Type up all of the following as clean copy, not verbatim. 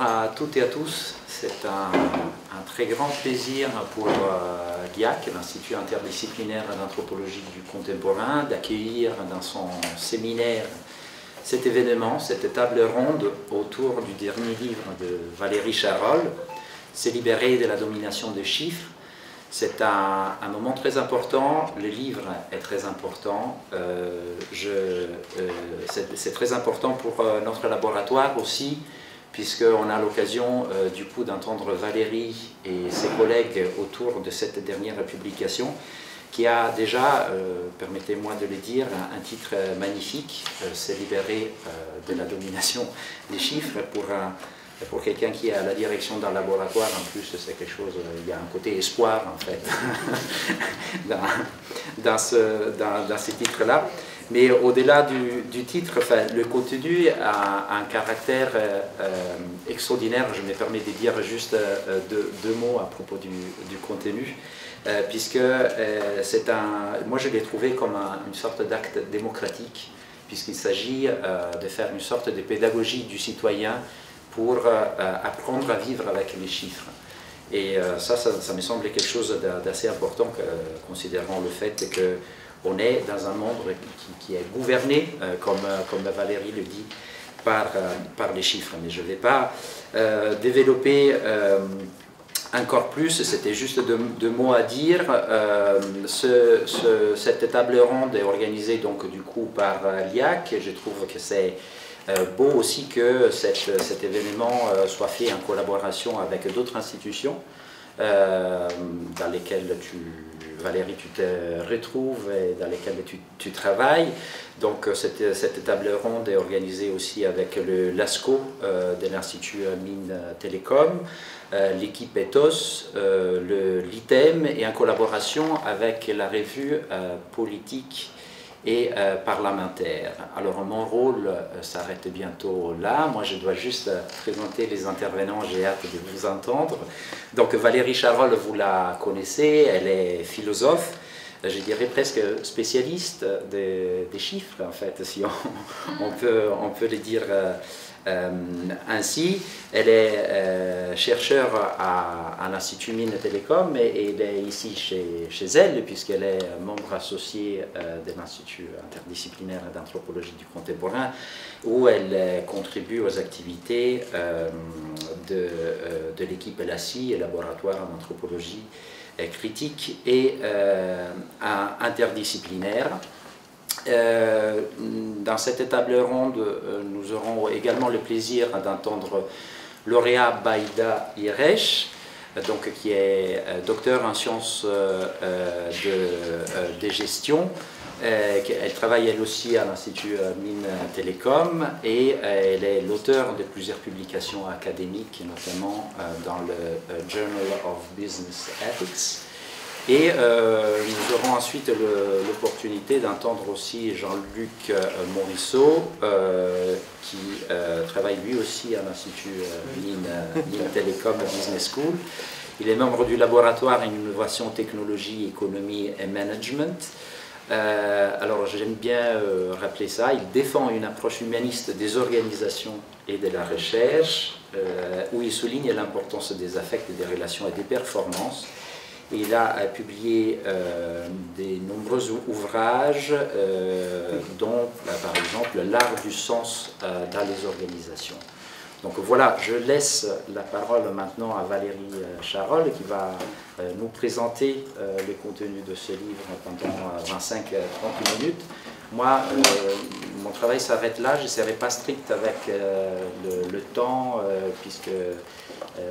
Bonjour à toutes et à tous. C'est un très grand plaisir pour l'IAC, l'Institut interdisciplinaire d'anthropologie du contemporain, d'accueillir dans son séminaire cet événement, cette table ronde autour du dernier livre de Valérie Charol, C'est libérer de la domination des chiffres. C'est un moment très important, le livre est très important, c'est très important pour notre laboratoire aussi, puisqu'on a l'occasion du coup d'entendre Valérie et ses collègues autour de cette dernière publication, qui a déjà, permettez-moi de le dire, un titre magnifique, C'est libérer de la domination des chiffres. Pour quelqu'un qui est à la direction d'un laboratoire, en plus, c'est quelque chose, il y a un côté espoir, en fait, dans ces titres-là. Mais au-delà du titre, enfin, le contenu a un caractère extraordinaire. Je me permets de dire juste deux mots à propos du contenu, puisque moi je l'ai trouvé comme une sorte d'acte démocratique, puisqu'il s'agit de faire une sorte de pédagogie du citoyen pour apprendre à vivre avec les chiffres. Et ça me semble quelque chose d'assez important, considérant le fait qu'on est dans un monde qui est gouverné, comme Valérie le dit, par les chiffres. Mais je ne vais pas développer encore plus, c'était juste deux mots à dire. Cette table ronde est organisée donc du coup par l'IAC. Je trouve que c'est beau aussi que cet événement soit fait en collaboration avec d'autres institutions dans lesquelles Valérie, tu te retrouves et dans lesquelles tu travailles. Donc cette table ronde est organisée aussi avec l'ASCO de l'Institut Mines Télécom, l'équipe Ethos, l'ITEM, et en collaboration avec la revue politique et parlementaire. Alors mon rôle s'arrête bientôt là, moi je dois juste présenter les intervenants, j'ai hâte de vous entendre. Donc Valérie Charol, vous la connaissez, elle est philosophe, je dirais presque spécialiste des chiffres en fait, si on peut le dire ainsi. Elle est chercheure à l'Institut Mines Télécom, et elle est ici chez elle, puisqu'elle est membre associée de l'Institut interdisciplinaire d'anthropologie du contemporain, où elle contribue aux activités de l'équipe LACI, laboratoire en anthropologie critique et interdisciplinaire. Dans cette table ronde, nous aurons également le plaisir d'entendre lauréat Baïda Iresh, donc, qui est docteur en sciences de gestion. Elle travaille elle aussi à l'Institut Mines Télécom, et elle est l'auteur de plusieurs publications académiques, notamment dans le Journal of Business Ethics. Et nous aurons ensuite l'opportunité d'entendre aussi Jean-Luc Morisseau, qui travaille lui aussi à l'Institut Mines Télécom Business School. Il est membre du laboratoire Innovation, Technologie, Économie et Management. Alors j'aime bien rappeler ça, il défend une approche humaniste des organisations et de la recherche, où il souligne l'importance des affects, des relations et des performances. Il a publié de nombreux ouvrages, dont par exemple L'art du sens dans les organisations. Donc voilà, je laisse la parole maintenant à Valérie Charol, qui va nous présenter le contenu de ce livre pendant 25-30 minutes. Moi, mon travail s'arrête là, je ne serai pas strict avec le temps, puisque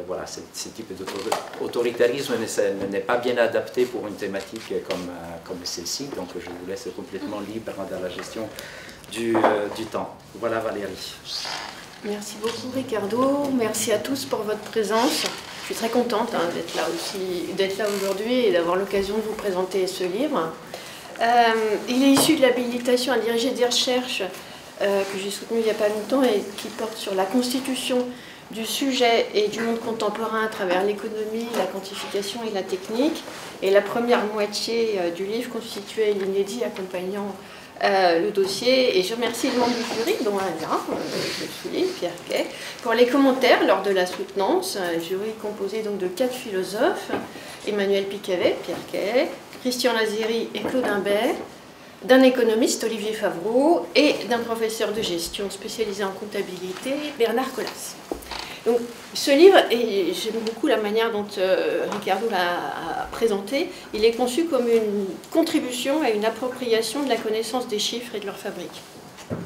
voilà, ce type d'autoritarisme n'est pas bien adapté pour une thématique comme celle-ci, donc je vous laisse complètement libre dans la gestion du temps. Voilà Valérie. Merci beaucoup Ricardo, merci à tous pour votre présence. Je suis très contente d'être là aujourd'hui et d'avoir l'occasion de vous présenter ce livre. Il est issu de l'habilitation à diriger des recherches que j'ai soutenue il n'y a pas longtemps et qui porte sur la constitution du sujet et du monde contemporain à travers l'économie, la quantification et la technique. Et la première moitié du livre constituait l'inédit accompagnant le dossier, et je remercie les membres du jury, dont un là, je suis Pierre Quay, pour les commentaires lors de la soutenance. Un jury composé donc de 4 philosophes, Emmanuel Picavet, Pierre Quay, Christian Lazeri et Claude Imbert, d'un économiste, Olivier Favreau, et d'un professeur de gestion spécialisé en comptabilité, Bernard Colas. Donc, ce livre, et j'aime beaucoup la manière dont Ricardo l'a présenté, il est conçu comme une contribution à une appropriation de la connaissance des chiffres et de leur fabrique.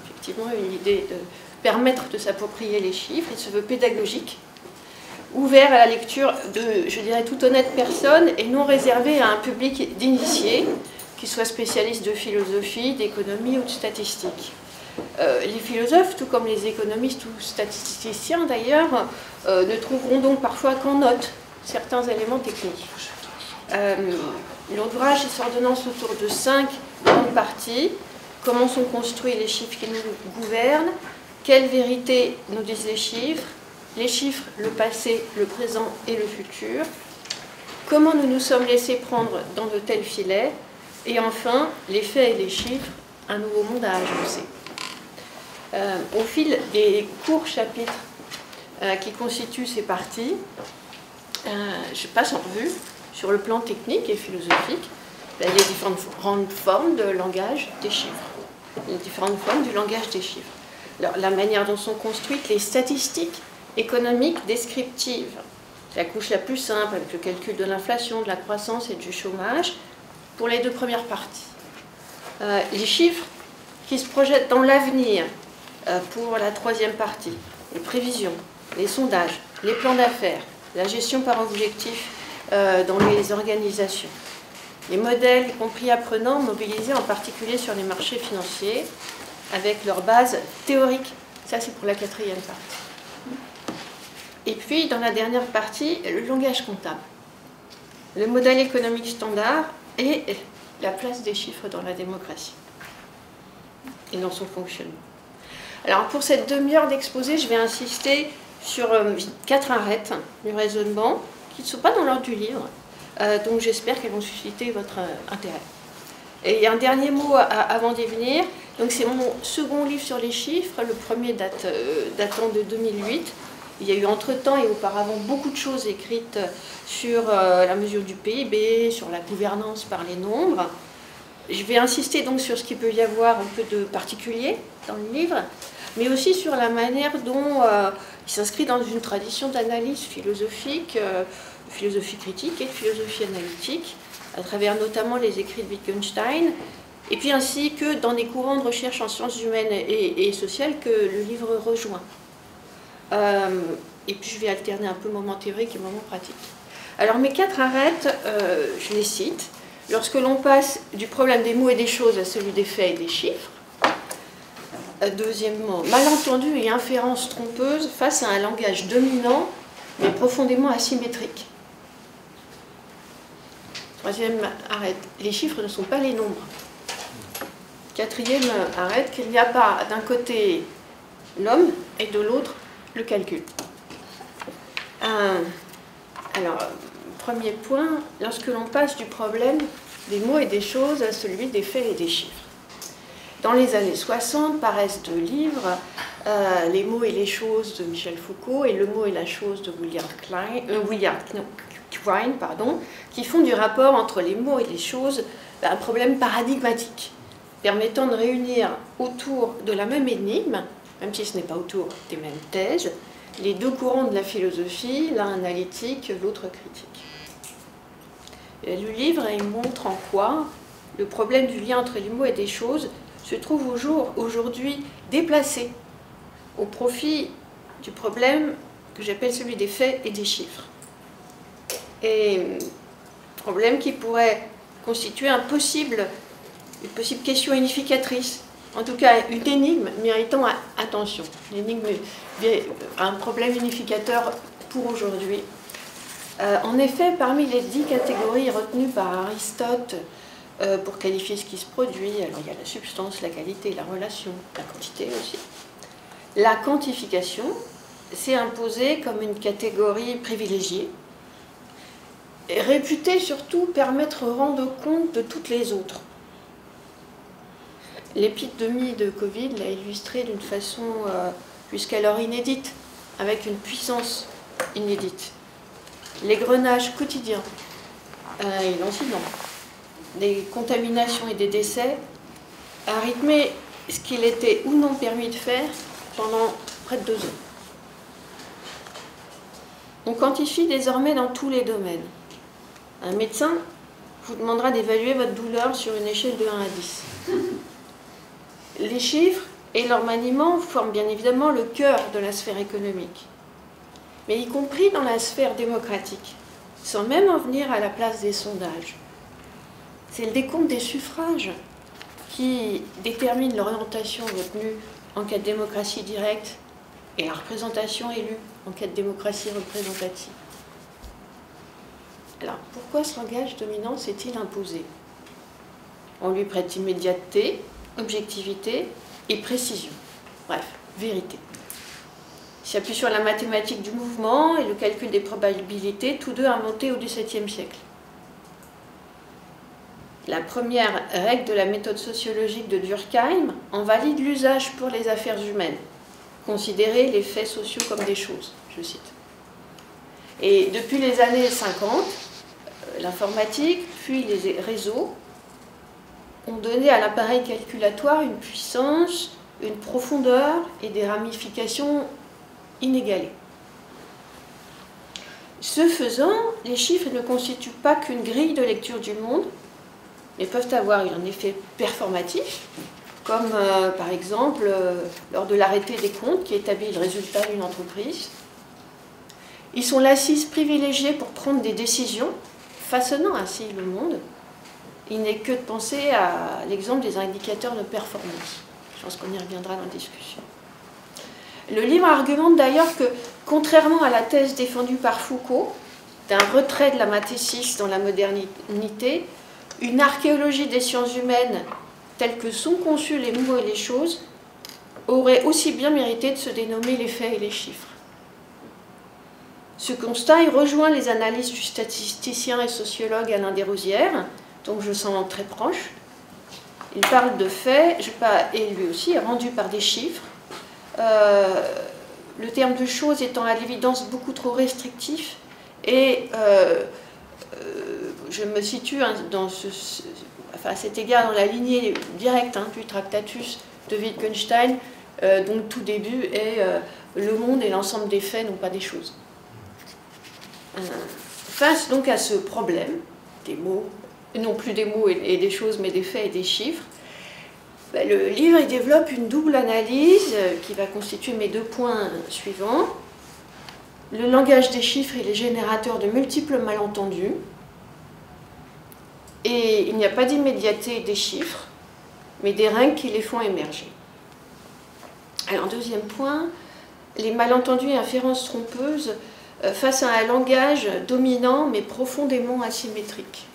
Effectivement, une idée de permettre de s'approprier les chiffres, il se veut pédagogique, ouvert à la lecture de, je dirais, toute honnête personne et non réservé à un public d'initiés, qui soient spécialistes de philosophie, d'économie ou de statistique. Les philosophes, tout comme les économistes ou statisticiens d'ailleurs, ne trouveront donc parfois qu'en note certains éléments techniques. L'ouvrage s'ordonnance autour de 5 grandes parties. Comment sont construits les chiffres qui nous gouvernent? Quelle vérité nous disent les chiffres, le passé, le présent et le futur? Comment nous nous sommes laissés prendre dans de tels filets? Et enfin, les faits et les chiffres, un nouveau monde à agencer. Au fil des courts chapitres qui constituent ces parties, je passe en revue, sur le plan technique et philosophique, les différentes formes de langage des chiffres, les différentes formes du langage des chiffres. Alors, la manière dont sont construites les statistiques économiques descriptives, la couche la plus simple avec le calcul de l'inflation, de la croissance et du chômage, pour les 2 premières parties. Les chiffres qui se projettent dans l'avenir pour la 3e partie, les prévisions, les sondages, les plans d'affaires, la gestion par objectif dans les organisations, les modèles, y compris apprenants, mobilisés en particulier sur les marchés financiers, avec leur base théorique. Ça, c'est pour la 4e partie. Et puis, dans la dernière partie, le langage comptable, le modèle économique standard et la place des chiffres dans la démocratie et dans son fonctionnement. Alors, pour cette demi-heure d'exposé, je vais insister sur 4 arêtes du raisonnement qui ne sont pas dans l'ordre du livre, donc j'espère qu'elles vont susciter votre intérêt. Et un dernier mot avant d'y venir. Donc, c'est mon second livre sur les chiffres, le premier datant de 2008. Il y a eu entre-temps et auparavant beaucoup de choses écrites sur la mesure du PIB, sur la gouvernance par les nombres. Je vais insister donc sur ce qu'il peut y avoir un peu de particulier dans le livre, mais aussi sur la manière dont il s'inscrit dans une tradition d'analyse philosophique, philosophie critique et de philosophie analytique, à travers notamment les écrits de Wittgenstein, et puis ainsi que dans des courants de recherche en sciences humaines et sociales que le livre rejoint. Et puis je vais alterner un peu moment théorique et moment pratique. Alors mes 4 arêtes, je les cite. Lorsque l'on passe du problème des mots et des choses à celui des faits et des chiffres. Deuxièmement, malentendu et inférence trompeuse face à un langage dominant mais profondément asymétrique. Troisième arête, les chiffres ne sont pas les nombres. 4e arête, qu'il n'y a pas d'un côté l'homme et de l'autre le calcul. Alors, premier point, lorsque l'on passe du problème des mots et des choses à celui des faits et des chiffres. Dans les années 60 paraissent 2 livres, Les mots et les choses de Michel Foucault et Le mot et la chose de William Quine, qui font du rapport entre les mots et les choses un problème paradigmatique, permettant de réunir autour de la même énigme, même si ce n'est pas autour des mêmes thèses, les 2 courants de la philosophie, l'un analytique, l'autre critique. Et le livre il montre en quoi le problème du lien entre les mots et des choses se trouve aujourd'hui déplacé au profit du problème que j'appelle celui des faits et des chiffres. Et problème qui pourrait constituer une possible question unificatrice, en tout cas une énigme méritant attention, une énigme, un problème unificateur pour aujourd'hui. En effet, parmi les 10 catégories retenues par Aristote pour qualifier ce qui se produit, alors il y a la substance, la qualité, la relation, la quantité aussi. La quantification s'est imposée comme une catégorie privilégiée, réputée surtout permettre rendre compte de toutes les autres. L'épidémie de Covid l'a illustré d'une façon jusqu'alors inédite, avec une puissance inédite. L'égrenage quotidien et l'incident, des contaminations et des décès a rythmé ce qu'il était ou non permis de faire pendant près de 2 ans. On quantifie désormais dans tous les domaines. Un médecin vous demandera d'évaluer votre douleur sur une échelle de 1 à 10. Les chiffres et leur maniement forment bien évidemment le cœur de la sphère économique, mais y compris dans la sphère démocratique, sans même en venir à la place des sondages. C'est le décompte des suffrages qui détermine l'orientation retenue en cas de démocratie directe et la représentation élue en cas de démocratie représentative. Alors, pourquoi ce langage dominant s'est-il imposé? On lui prête immédiateté, objectivité et précision. Bref, vérité. Il s'appuie sur la mathématique du mouvement et le calcul des probabilités, tous deux inventés au XVIIe siècle. La première règle de la méthode sociologique de Durkheim en valide l'usage pour les affaires humaines. Considérer les faits sociaux comme des choses, je cite. Et depuis les années 50, l'informatique, puis les réseaux, ont donné à l'appareil calculatoire une puissance, une profondeur et des ramifications inégalées. Ce faisant, les chiffres ne constituent pas qu'une grille de lecture du monde, mais peuvent avoir un effet performatif, comme par exemple lors de l'arrêté des comptes qui établit le résultat d'une entreprise. Ils sont l'assise privilégiée pour prendre des décisions, façonnant ainsi le monde. Il n'est que de penser à l'exemple des indicateurs de performance. Je pense qu'on y reviendra dans la discussion. Le livre argumente d'ailleurs que, contrairement à la thèse défendue par Foucault, d'un retrait de la mathésis dans la modernité, une archéologie des sciences humaines, telle que sont conçus les mots et les choses, aurait aussi bien mérité de se dénommer les faits et les chiffres. Ce constat rejoint les analyses du statisticien et sociologue Alain Desrosières, dont je sens très proche. Il parle de faits, et lui aussi, rendus par des chiffres. Le terme de choses étant à l'évidence beaucoup trop restrictif, et je me situe à cet égard dans la lignée directe du Tractatus de Wittgenstein, dont le tout début est le monde et l'ensemble des faits, non pas des choses. Face donc à ce problème des mots, non plus des mots et des choses, mais des faits et des chiffres, le livre il développe une double analyse qui va constituer mes 2 points suivants. Le langage des chiffres est le générateur de multiples malentendus, et il n'y a pas d'immédiateté des chiffres, mais des règles qui les font émerger. Alors, 2e point, les malentendus et inférences trompeuses face à un langage dominant mais profondément asymétrique.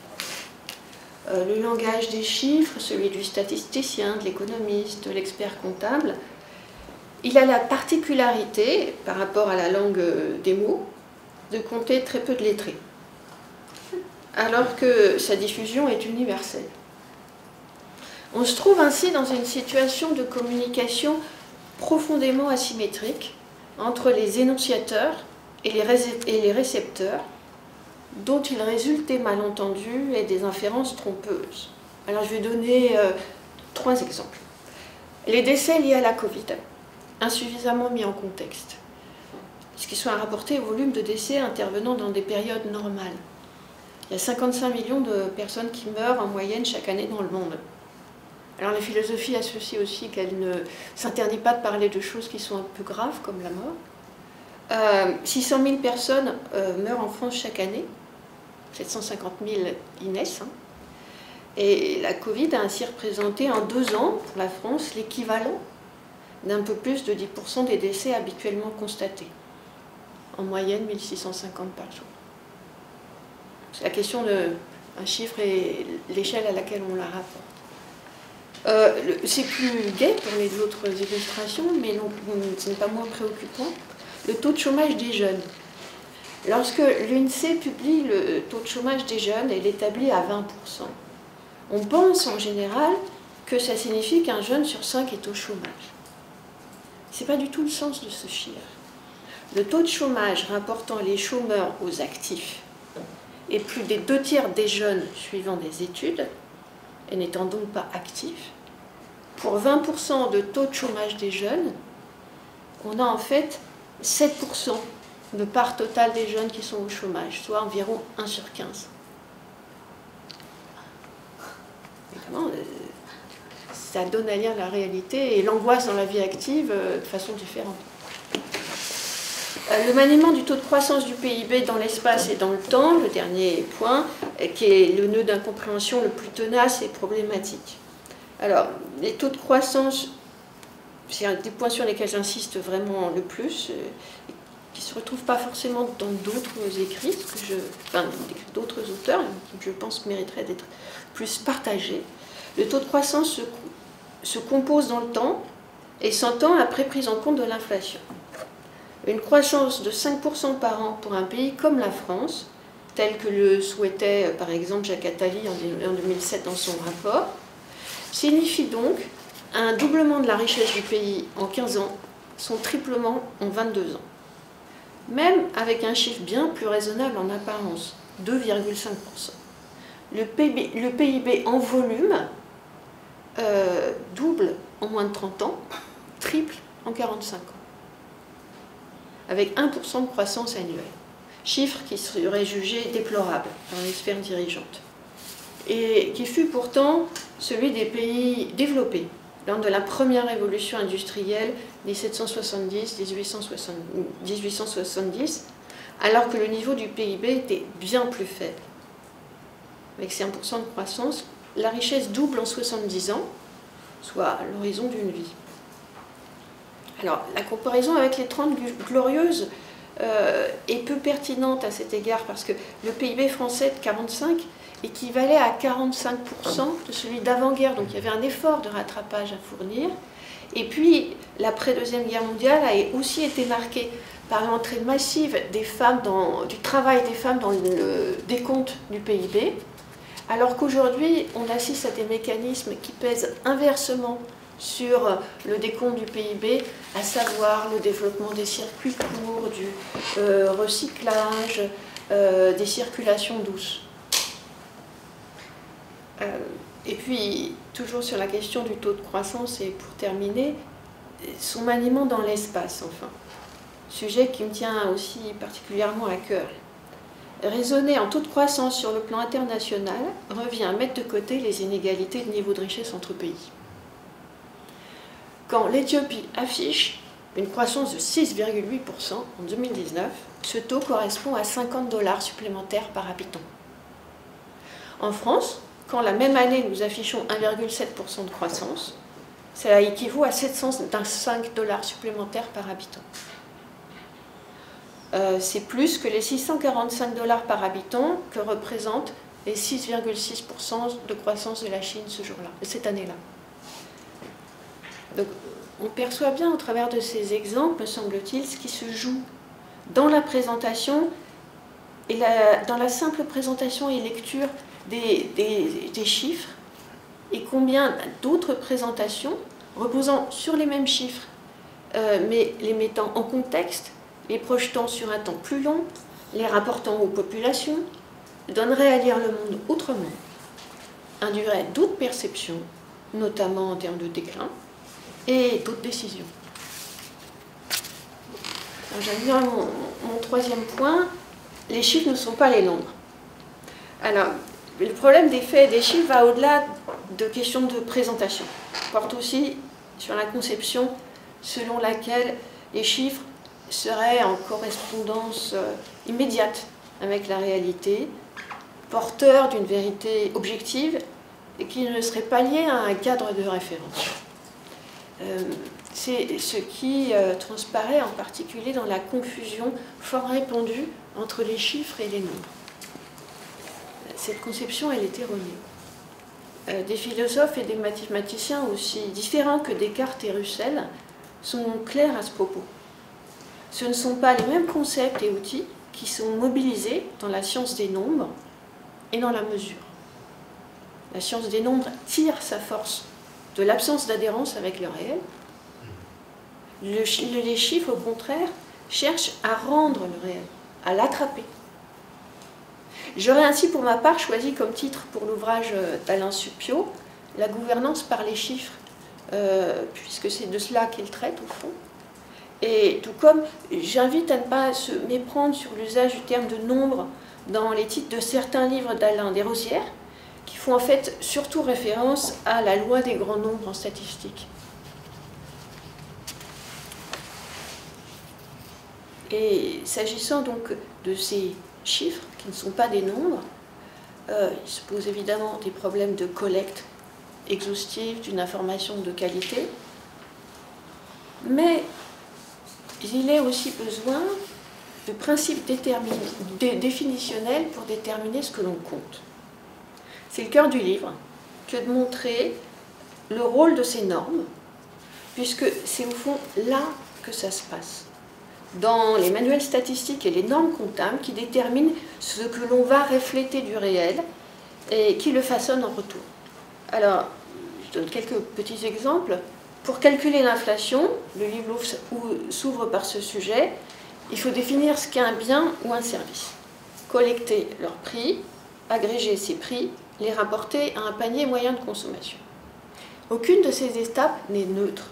Le langage des chiffres, celui du statisticien, de l'économiste, de l'expert comptable, il a la particularité, par rapport à la langue des mots, de compter très peu de lettrés, alors que sa diffusion est universelle. On se trouve ainsi dans une situation de communication profondément asymétrique entre les énonciateurs et les récepteurs, dont il résulte des malentendus et des inférences trompeuses. Alors je vais donner 3 exemples. Les décès liés à la Covid, insuffisamment mis en contexte, puisqu'ils sont rapportés au volume de décès intervenant dans des périodes normales. Il y a 55 millions de personnes qui meurent en moyenne chaque année dans le monde. Alors la philosophie associe aussi qu'elle ne s'interdit pas de parler de choses qui sont un peu graves, comme la mort. 600 000 personnes meurent en France chaque année, 750 000 y naissent. Et la Covid a ainsi représenté en 2 ans, pour la France, l'équivalent d'un peu plus de 10% des décès habituellement constatés. En moyenne, 1650 par jour. C'est la question d'un chiffre et l'échelle à laquelle on la rapporte. C'est plus gai pour les autres illustrations, mais non, ce n'est pas moins préoccupant. Le taux de chômage des jeunes. Lorsque l'INSEE publie le taux de chômage des jeunes et l'établit à 20%, on pense en général que ça signifie qu'un jeune sur 5 est au chômage. Ce n'est pas du tout le sens de ce chiffre. Le taux de chômage rapportant les chômeurs aux actifs est plus des 2/3 des jeunes suivant des études et n'étant donc pas actifs. Pour 20% de taux de chômage des jeunes, on a en fait 7% de part totale des jeunes qui sont au chômage, soit environ 1 sur 15. Évidemment, ça donne à lire la réalité et l'angoisse dans la vie active de façon différente. Le maniement du taux de croissance du PIB dans l'espace et dans le temps, le dernier point, qui est le nœud d'incompréhension le plus tenace et problématique. Alors, les taux de croissance, c'est un des points sur lesquels j'insiste vraiment le plus, qui ne se retrouvent pas forcément dans d'autres écrits, d'autres auteurs, qui je pense mériteraient d'être plus partagés. Le taux de croissance se compose dans le temps et s'entend après prise en compte de l'inflation. Une croissance de 5% par an pour un pays comme la France, tel que le souhaitait par exemple Jacques Attali en 2007 dans son rapport, signifie donc un doublement de la richesse du pays en 15 ans, son triplement en 22 ans. Même avec un chiffre bien plus raisonnable en apparence, 2,5%. Le PIB en volume double en moins de 30 ans, triple en 45 ans, avec 1% de croissance annuelle. Chiffre qui serait jugé déplorable dans les sphères dirigeantes, et qui fut pourtant celui des pays développés lors de la première révolution industrielle 1770-1870, alors que le niveau du PIB était bien plus faible. Avec ces 1% de croissance, la richesse double en 70 ans, soit l'horizon d'une vie. Alors, la comparaison avec les 30 glorieuses est peu pertinente à cet égard, parce que le PIB français de 45 équivalait à 45% de celui d'avant-guerre, donc il y avait un effort de rattrapage à fournir. Et puis, l'après-deuxième guerre mondiale a aussi été marquée par l'entrée massive des femmes du travail des femmes dans le décompte du PIB, alors qu'aujourd'hui, on assiste à des mécanismes qui pèsent inversement sur le décompte du PIB, à savoir le développement des circuits courts, du recyclage, des circulations douces. Et puis, toujours sur la question du taux de croissance, et pour terminer, son maniement dans l'espace, enfin. Sujet qui me tient aussi particulièrement à cœur. Raisonner en taux de croissance sur le plan international revient à mettre de côté les inégalités de niveau de richesse entre pays. Quand l'Éthiopie affiche une croissance de 6,8% en 2019, ce taux correspond à 50 $ supplémentaires par habitant. En France, quand la même année nous affichons 1,7% de croissance, cela équivaut à 705 $ supplémentaires par habitant. C'est plus que les 645 $ par habitant que représentent les 6,6% de croissance de la Chine ce jour-là, cette année-là. Donc, on perçoit bien au travers de ces exemples, me semble-t-il, ce qui se joue dans la présentation et dans la simple présentation et lecture des chiffres, et combien d'autres présentations reposant sur les mêmes chiffres, mais les mettant en contexte, les projetant sur un temps plus long, les rapportant aux populations, donneraient à lire le monde autrement, induiraient d'autres perceptions, notamment en termes de déclin, et d'autres décisions. J'aime bien mon troisième point, les chiffres ne sont pas les nombres. Alors, le problème des faits et des chiffres va au-delà de questions de présentation. Il porte aussi sur la conception selon laquelle les chiffres seraient en correspondance immédiate avec la réalité, porteurs d'une vérité objective et qui ne seraient pas liés à un cadre de référence. C'est ce qui transparaît en particulier dans la confusion fort répandue entre les chiffres et les nombres. Cette conception, elle est erronée. Des philosophes et des mathématiciens aussi différents que Descartes et Russell sont clairs à ce propos. Ce ne sont pas les mêmes concepts et outils qui sont mobilisés dans la science des nombres et dans la mesure. La science des nombres tire sa force de l'absence d'adhérence avec le réel. Les chiffres, au contraire, cherchent à rendre le réel, à l'attraper. J'aurais ainsi, pour ma part, choisi comme titre pour l'ouvrage d'Alain Supiot, « La gouvernance par les chiffres », puisque c'est de cela qu'il traite, au fond. Et tout comme j'invite à ne pas se méprendre sur l'usage du terme de nombre dans les titres de certains livres d'Alain Desrosières, qui font en fait surtout référence à la loi des grands nombres en statistique. Et s'agissant donc de ces chiffres, qui ne sont pas des nombres, il se pose évidemment des problèmes de collecte exhaustive d'une information de qualité, mais il est aussi besoin de principes définitionnels pour déterminer ce que l'on compte. C'est le cœur du livre que de montrer le rôle de ces normes, puisque c'est au fond là que ça se passe, dans les manuels statistiques et les normes comptables qui déterminent ce que l'on va refléter du réel et qui le façonnent en retour. Alors, je donne quelques petits exemples. Pour calculer l'inflation, le livre s'ouvre par ce sujet, il faut définir ce qu'est un bien ou un service, collecter leurs prix, agréger ces prix, les rapporter à un panier moyen de consommation. Aucune de ces étapes n'est neutre,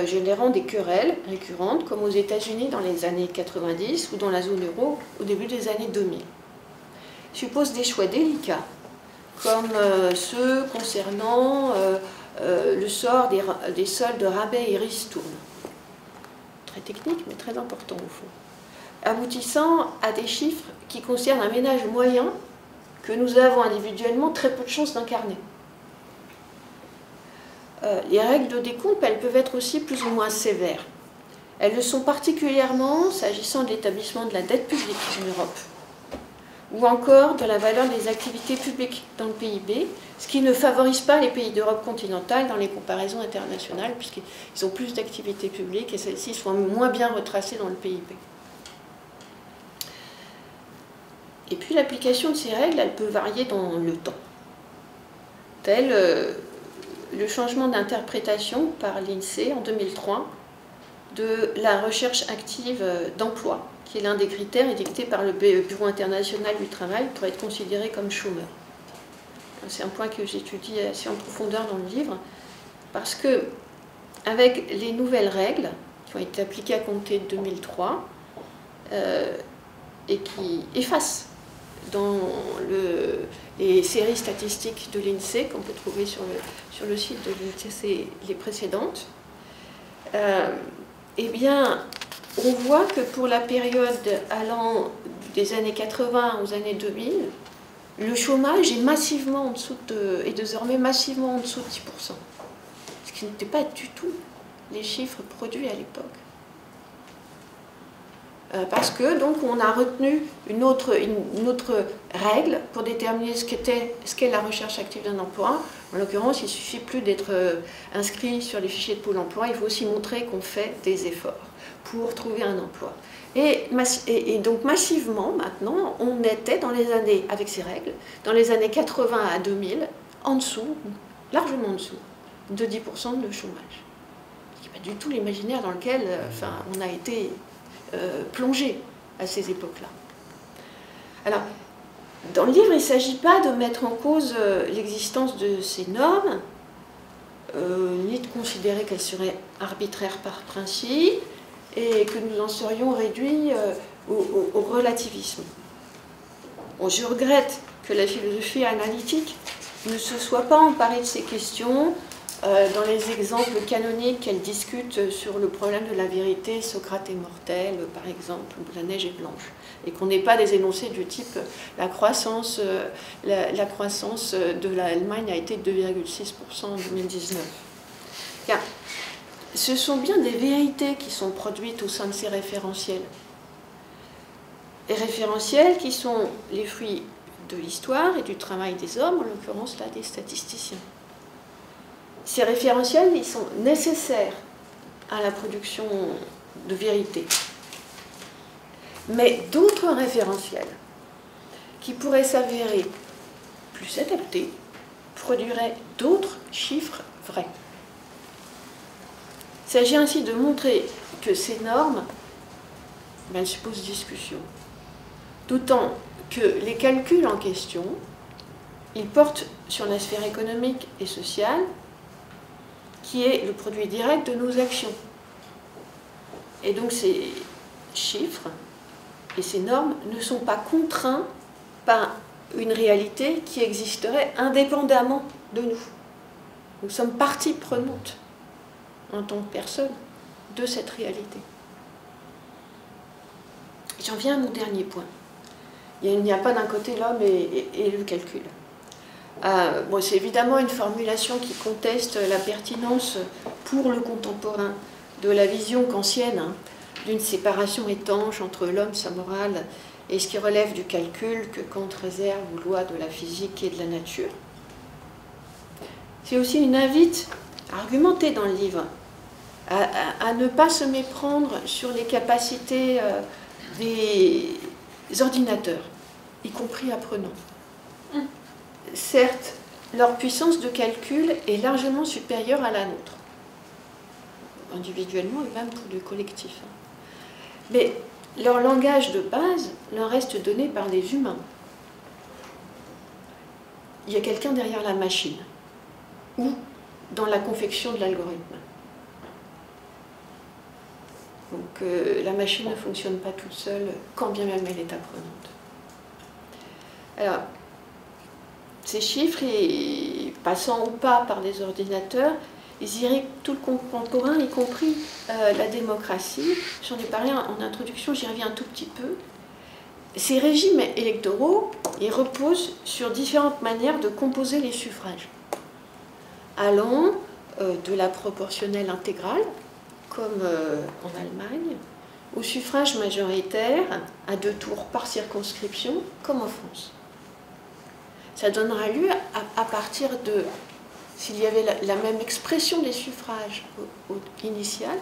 générant des querelles récurrentes comme aux États-Unis dans les années 90 ou dans la zone euro au début des années 2000. Suppose des choix délicats, comme ceux concernant le sort des soldes rabais et ristournes. Très technique, mais très important au fond. Aboutissant à des chiffres qui concernent un ménage moyen que nous avons individuellement très peu de chances d'incarner. Les règles de décompte, elles peuvent être aussi plus ou moins sévères. Elles le sont particulièrement s'agissant de l'établissement de la dette publique en Europe, ou encore de la valeur des activités publiques dans le PIB, ce qui ne favorise pas les pays d'Europe continentale dans les comparaisons internationales, puisqu'ils ont plus d'activités publiques et celles-ci sont moins bien retracées dans le PIB. Et puis l'application de ces règles, elle peut varier dans le temps. Tel le changement d'interprétation par l'INSEE en 2003 de la recherche active d'emploi, qui est l'un des critères édictés par le Bureau international du travail pour être considéré comme chômeur. C'est un point que j'étudie assez en profondeur dans le livre, parce que avec les nouvelles règles qui ont été appliquées à compter de 2003 et qui effacent dans les séries statistiques de l'INSEE qu'on peut trouver sur le site de l'INSEE les précédentes, eh bien, on voit que pour la période allant des années 80 aux années 2000, le chômage est massivement en dessous est désormais massivement en dessous de 10%, ce qui n'était pas du tout les chiffres produits à l'époque. Parce que donc on a retenu une autre règle pour déterminer ce qu'est la recherche active d'un emploi. En l'occurrence, il ne suffit plus d'être inscrit sur les fichiers de Pôle emploi, il faut aussi montrer qu'on fait des efforts pour trouver un emploi. Et donc massivement, maintenant, on était dans les années, avec ces règles, dans les années 80 à 2000, en dessous, largement en dessous, de 10% de chômage. Ce n'est pas du tout l'imaginaire dans lequel on a été plongé à ces époques-là. Alors, dans le livre, il ne s'agit pas de mettre en cause l'existence de ces normes, ni de considérer qu'elles seraient arbitraires par principe, et que nous en serions réduits au relativisme. Bon, je regrette que la philosophie analytique ne se soit pas emparée de ces questions dans les exemples canoniques qu'elle discute sur le problème de la vérité, Socrate est mortel, par exemple, ou la neige est blanche, et qu'on n'ait pas des énoncés du type la croissance de l'Allemagne a été de 2,6% en 2019. Car ce sont bien des vérités qui sont produites au sein de ces référentiels. Les référentiels qui sont les fruits de l'histoire et du travail des hommes, en l'occurrence là des statisticiens. Ces référentiels, ils sont nécessaires à la production de vérité. Mais d'autres référentiels qui pourraient s'avérer plus adaptés produiraient d'autres chiffres vrai. Il s'agit ainsi de montrer que ces normes, elles supposent discussion. D'autant que les calculs en question, ils portent sur la sphère économique et sociale, qui est le produit direct de nos actions. Et donc ces chiffres et ces normes ne sont pas contraints par une réalité qui existerait indépendamment de nous. Nous sommes partie prenante, en tant que personne, de cette réalité. J'en viens à mon dernier point. Il n'y a pas d'un côté l'homme et le calcul. Bon, c'est évidemment une formulation qui conteste la pertinence pour le contemporain de la vision kantienne d'une séparation étanche entre l'homme, sa morale, et ce qui relève du calcul que Kant réserve aux lois de la physique et de la nature. C'est aussi une invite à argumenter dans le livre, à ne pas se méprendre sur les capacités des ordinateurs, y compris apprenants. Certes, leur puissance de calcul est largement supérieure à la nôtre, individuellement et même pour le collectif. Mais leur langage de base leur reste donné par les humains. Il y a quelqu'un derrière la machine, ou dans la confection de l'algorithme. Donc la machine ne fonctionne pas toute seule, quand bien même elle est apprenante. Alors, ces chiffres, passant ou pas par les ordinateurs, ils irriguent tout le contemporain, y compris la démocratie. J'en ai parlé en introduction, j'y reviens un tout petit peu. Ces régimes électoraux, ils reposent sur différentes manières de composer les suffrages, allant de la proportionnelle intégrale, comme en Allemagne, au suffrage majoritaire à 2 tours par circonscription, comme en France. Ça donnera lieu à partir de, s'il y avait la même expression des suffrages initial,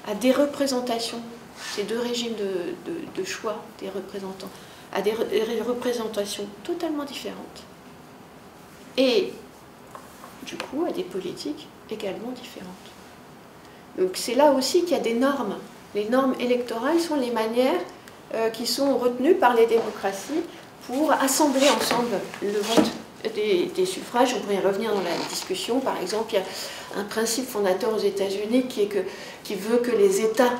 à des représentations, ces 2 régimes de choix des représentants, à des représentations totalement différentes. Et du coup, à des politiques également différentes. Donc c'est là aussi qu'il y a des normes. Les normes électorales sont les manières qui sont retenues par les démocraties pour assembler ensemble le vote des suffrages. On pourrait y revenir dans la discussion. Par exemple, il y a un principe fondateur aux États-Unis qui veut que les États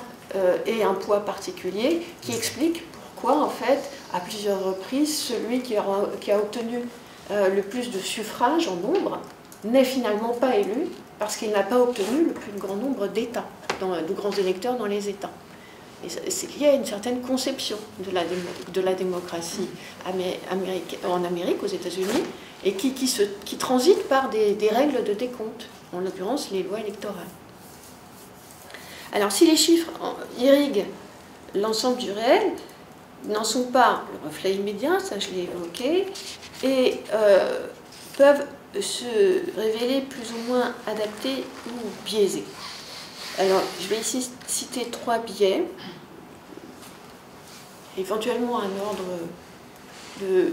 aient un poids particulier, qui explique pourquoi, en fait, à plusieurs reprises, celui qui a obtenu le plus de suffrages en nombre n'est finalement pas élu parce qu'il n'a pas obtenu le plus grand nombre d'États, de grands électeurs dans les États. Et c'est lié à une certaine conception de la démocratie en Amérique, aux États-Unis, et qui transite par des règles de décompte, en l'occurrence les lois électorales. Alors si les chiffres irriguent l'ensemble du réel, n'en sont pas le reflet immédiat, ça je l'ai évoqué, et peuvent se révéler plus ou moins adaptés ou biaisés. Alors, je vais ici citer 3 biais, éventuellement un ordre de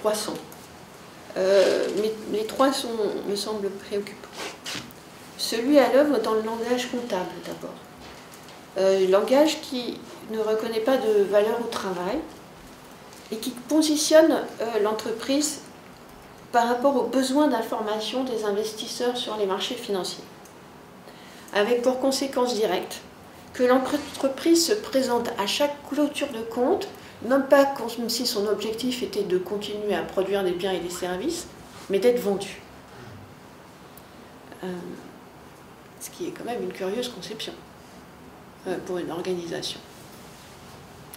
300. Mais les 3 me semblent préoccupants. Celui à l'œuvre dans le langage comptable, d'abord. Langage qui ne reconnaît pas de valeur au travail et qui positionne l'entreprise par rapport aux besoins d'information des investisseurs sur les marchés financiers, avec pour conséquence directe que l'entreprise se présente à chaque clôture de compte, non pas comme si son objectif était de continuer à produire des biens et des services, mais d'être vendu. Ce qui est quand même une curieuse conception pour une organisation.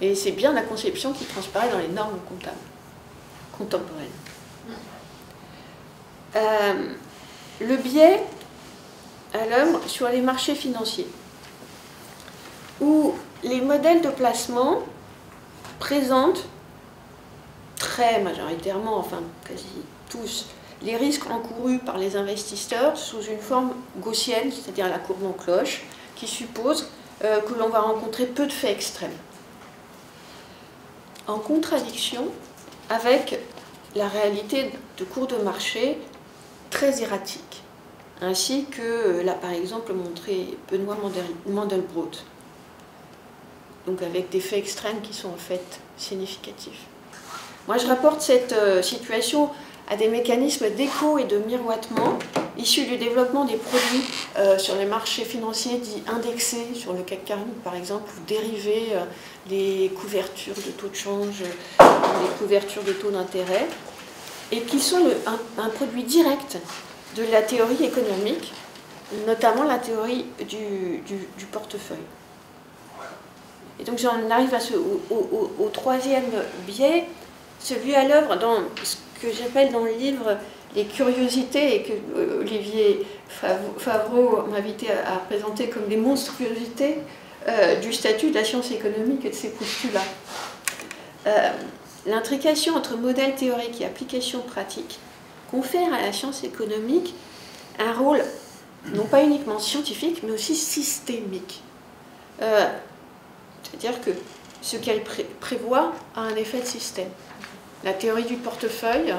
Et c'est bien la conception qui transparaît dans les normes comptables contemporaines. Le biais à l'œuvre sur les marchés financiers, où les modèles de placement présentent très majoritairement, enfin quasi tous, les risques encourus par les investisseurs sous une forme gaussienne, c'est-à-dire la courbe en cloche, qui suppose que l'on va rencontrer peu de faits extrêmes. En contradiction avec la réalité de cours de marché très erratique, ainsi que l'a par exemple montré Benoît Mandelbrot. Donc avec des faits extrêmes qui sont en fait significatifs. Moi je rapporte cette situation à des mécanismes d'écho et de miroitement issus du développement des produits sur les marchés financiers dits indexés sur le CAC 40 par exemple, ou dérivés des couvertures de taux de change, des couvertures de taux d'intérêt, et qui sont un produit direct de la théorie économique, notamment la théorie du portefeuille. Et donc j'en arrive au troisième biais, celui à l'œuvre dans ce que j'appelle dans le livre les curiosités, et que Olivier Favreau m'a invité à présenter comme des monstruosités du statut de la science économique et de ses postulats. L'intrication entre modèle théorique et application pratique confère à la science économique un rôle non pas uniquement scientifique, mais aussi systémique. C'est-à-dire que ce qu'elle prévoit a un effet de système. La théorie du portefeuille,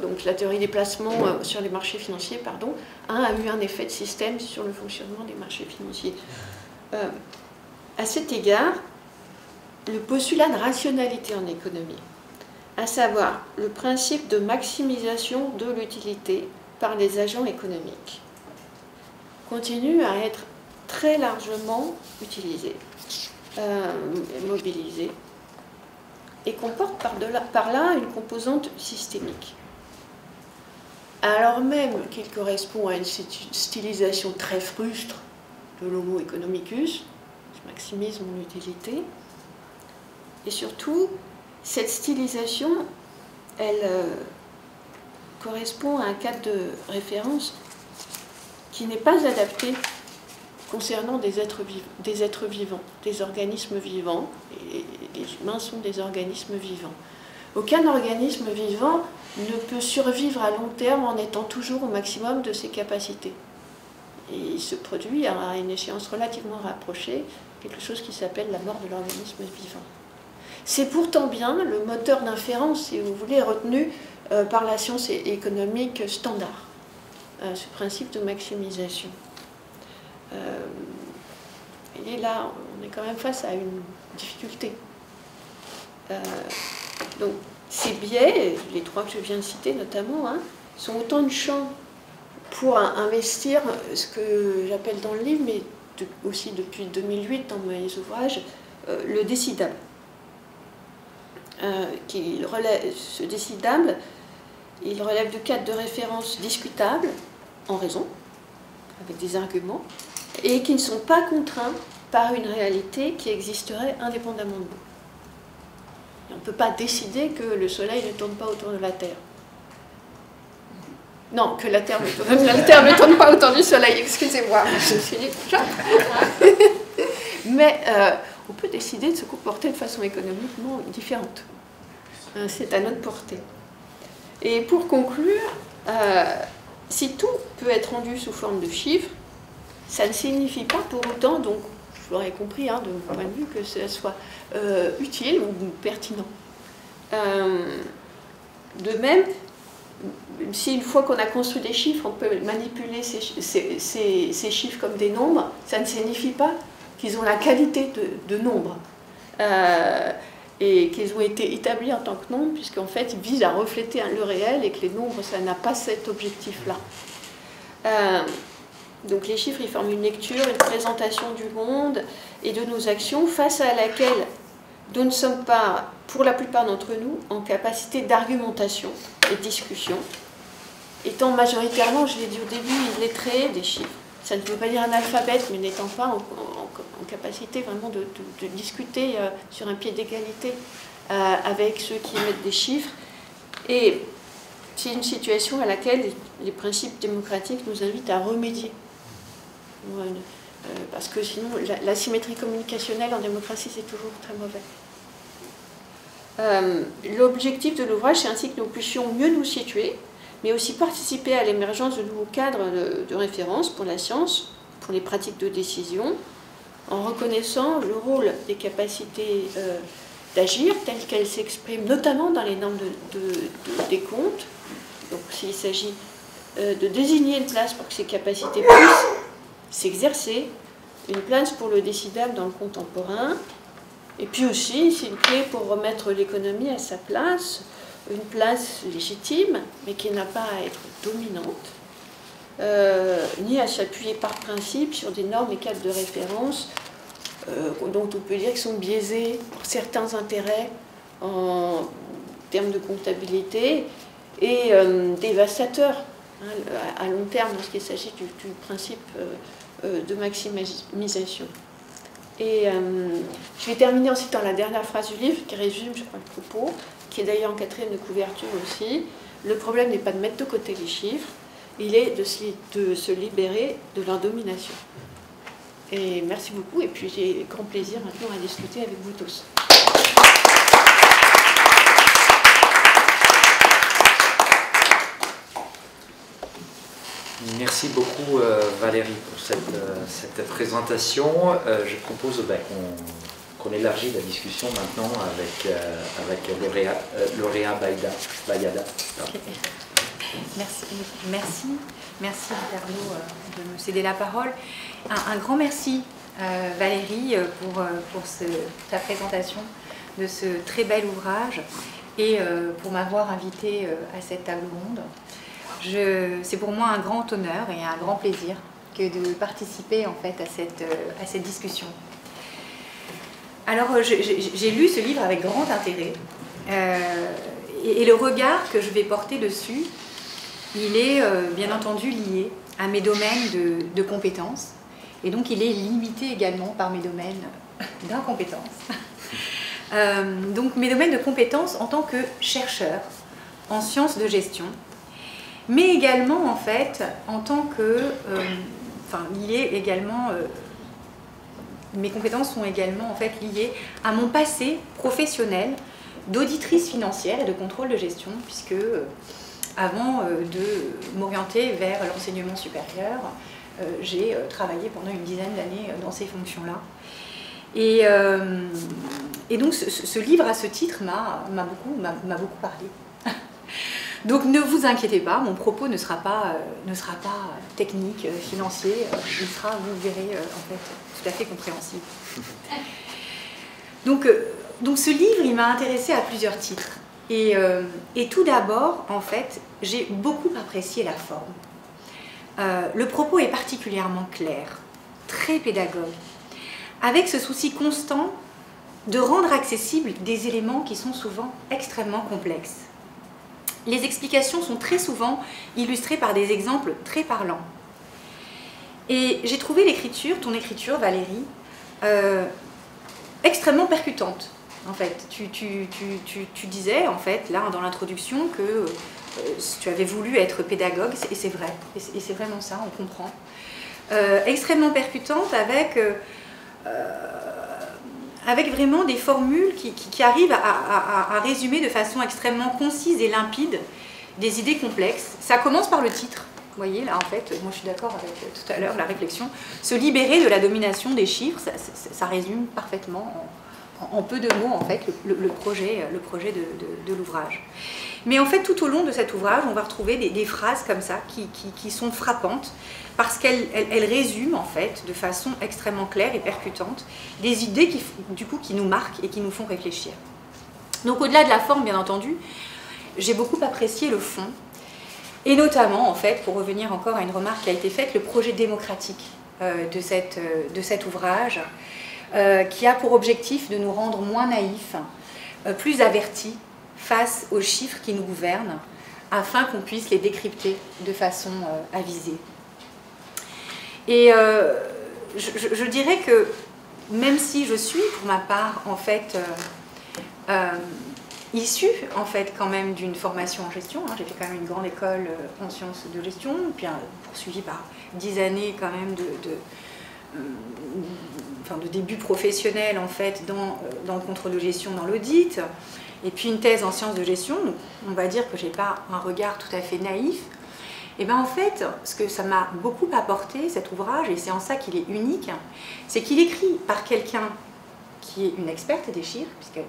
donc la théorie des placements sur les marchés financiers, pardon, a eu un effet de système sur le fonctionnement des marchés financiers. À cet égard, le postulat de rationalité en économie, à savoir le principe de maximisation de l'utilité par les agents économiques, continue à être très largement utilisé, mobilisé, et comporte par là une composante systémique. Alors même qu'il correspond à une stylisation très frustre de l'homo economicus, je maximise mon utilité, et surtout, cette stylisation, elle correspond à un cadre de référence qui n'est pas adapté concernant des êtres vivants, des organismes vivants, et les humains sont des organismes vivants. Aucun organisme vivant ne peut survivre à long terme en étant toujours au maximum de ses capacités. Et il se produit à une échéance relativement rapprochée, quelque chose qui s'appelle la mort de l'organisme vivant. C'est pourtant bien le moteur d'inférence, si vous voulez, retenu par la science économique standard, ce principe de maximisation. Et là, on est quand même face à une difficulté. Donc, ces biais, les trois que je viens de citer notamment, sont autant de champs pour investir ce que j'appelle dans le livre, mais aussi depuis 2008 dans mes ouvrages, le décidable. Ce décidable, il relève de cadres de référence discutables, en raison, avec des arguments, et qui ne sont pas contraints par une réalité qui existerait indépendamment de nous. Et on ne peut pas décider que le Soleil ne tourne pas autour de la Terre. Non, que la Terre ne tourne pas autour du Soleil, excusez-moi, je me suis dit déjà. Mais on peut décider de se comporter de façon économiquement différente. C'est à notre portée. Et pour conclure, si tout peut être rendu sous forme de chiffres, ça ne signifie pas pour autant, donc vous l'aurez compris de mon point de vue, que ce soit utile ou pertinent. De même, si une fois qu'on a construit des chiffres, on peut manipuler ces chiffres comme des nombres, ça ne signifie pas qu'ils ont la qualité de nombres. Et qu'ils ont été établis en tant que nombres, puisqu'en fait, ils visent à refléter le réel et que les nombres, ça n'a pas cet objectif-là. Donc les chiffres, ils forment une lecture, une présentation du monde et de nos actions face à laquelle nous ne sommes pas, pour la plupart d'entre nous, en capacité d'argumentation et de discussion, étant majoritairement, je l'ai dit au début, illettrés des chiffres. Ça ne veut pas dire analphabète, mais n'étant pas en capacité vraiment de discuter sur un pied d'égalité avec ceux qui émettent des chiffres. Et c'est une situation à laquelle les principes démocratiques nous invitent à remédier. Parce que sinon, l'asymétrie communicationnelle en démocratie, c'est toujours très mauvais. L'objectif de l'ouvrage, c'est ainsi que nous puissions mieux nous situer, mais aussi participer à l'émergence de nouveaux cadres de référence pour la science, pour les pratiques de décision, en reconnaissant le rôle des capacités d'agir telles qu'elles s'expriment notamment dans les normes des comptes. Donc s'il s'agit de désigner une place pour que ces capacités puissent s'exercer, une place pour le décidable dans le contemporain, et puis aussi c'est une clé pour remettre l'économie à sa place, une place légitime, mais qui n'a pas à être dominante, ni à s'appuyer par principe sur des normes et cadres de référence dont on peut dire qu'ils sont biaisés pour certains intérêts en termes de comptabilité et dévastateurs à long terme lorsqu'il s'agit du principe de maximisation. Et je vais terminer en citant la dernière phrase du livre qui résume, je crois, le propos, qui est d'ailleurs en 4e de couverture aussi. Le problème n'est pas de mettre de côté les chiffres, il est de se libérer de leur domination. Et merci beaucoup, et puis j'ai grand plaisir maintenant à discuter avec vous tous. Merci beaucoup Valérie pour cette présentation. Je propose qu'on élargisse la discussion maintenant avec Lauréa Bayada. Okay. Merci Ricardo de me céder la parole. Un grand merci Valérie pour ta présentation de ce très bel ouvrage et pour m'avoir invité à cette table ronde. C'est pour moi un grand honneur et un grand plaisir que de participer en fait à cette discussion. Alors j'ai lu ce livre avec grand intérêt et le regard que je vais porter dessus, il est bien entendu lié à mes domaines de compétences et donc il est limité également par mes domaines d'incompétences. Donc mes domaines de compétences en tant que chercheur en sciences de gestion, mais également en fait en tant que, lié également, mes compétences sont également en fait liées à mon passé professionnel d'auditrice financière et de contrôle de gestion, puisque avant de m'orienter vers l'enseignement supérieur, j'ai travaillé pendant une dizaine d'années dans ces fonctions-là. Et donc ce livre à ce titre m'a beaucoup parlé. Donc ne vous inquiétez pas, mon propos ne sera pas technique, financier, il sera, vous verrez, en fait, tout à fait compréhensible. Donc ce livre, il m'a intéressée à plusieurs titres. Et tout d'abord, en fait, j'ai beaucoup apprécié la forme. Le propos est particulièrement clair, très pédagogue, avec ce souci constant de rendre accessibles des éléments qui sont souvent extrêmement complexes. Les explications sont très souvent illustrées par des exemples très parlants. Et j'ai trouvé ton écriture, Valérie, extrêmement percutante. En fait, tu disais, en fait, là, dans l'introduction, que tu avais voulu être pédagogue, et c'est vrai, et c'est vraiment ça, on comprend. Extrêmement percutante avec vraiment des formules qui arrivent à résumer de façon extrêmement concise et limpide des idées complexes. Ça commence par le titre. Vous voyez, là, en fait, moi je suis d'accord avec tout à l'heure la réflexion. Se libérer de la domination des chiffres, ça résume parfaitement en peu de mots, en fait, le projet de l'ouvrage. Mais en fait, tout au long de cet ouvrage, on va retrouver des phrases comme ça qui sont frappantes parce qu'elles résument, en fait, de façon extrêmement claire et percutante, des idées qui nous marquent et qui nous font réfléchir. Donc, au-delà de la forme, bien entendu, j'ai beaucoup apprécié le fond, et notamment, en fait, pour revenir encore à une remarque qui a été faite, le projet démocratique de cet ouvrage, qui a pour objectif de nous rendre moins naïfs, plus avertis face aux chiffres qui nous gouvernent, afin qu'on puisse les décrypter de façon avisée. Et je dirais que même si je suis, pour ma part, en fait, issue, en fait, quand même d'une formation en gestion, hein, j'ai fait quand même une grande école en sciences de gestion, puis poursuivi par 10 années quand même de début professionnel, en fait, dans le contrôle de gestion, dans l'audit, et puis une thèse en sciences de gestion. Donc on va dire que je n'ai pas un regard tout à fait naïf. Et bien en fait, ce que ça m'a beaucoup apporté, cet ouvrage, et c'est en ça qu'il est unique, c'est qu'il est écrit par quelqu'un qui est une experte des chiffres, puisque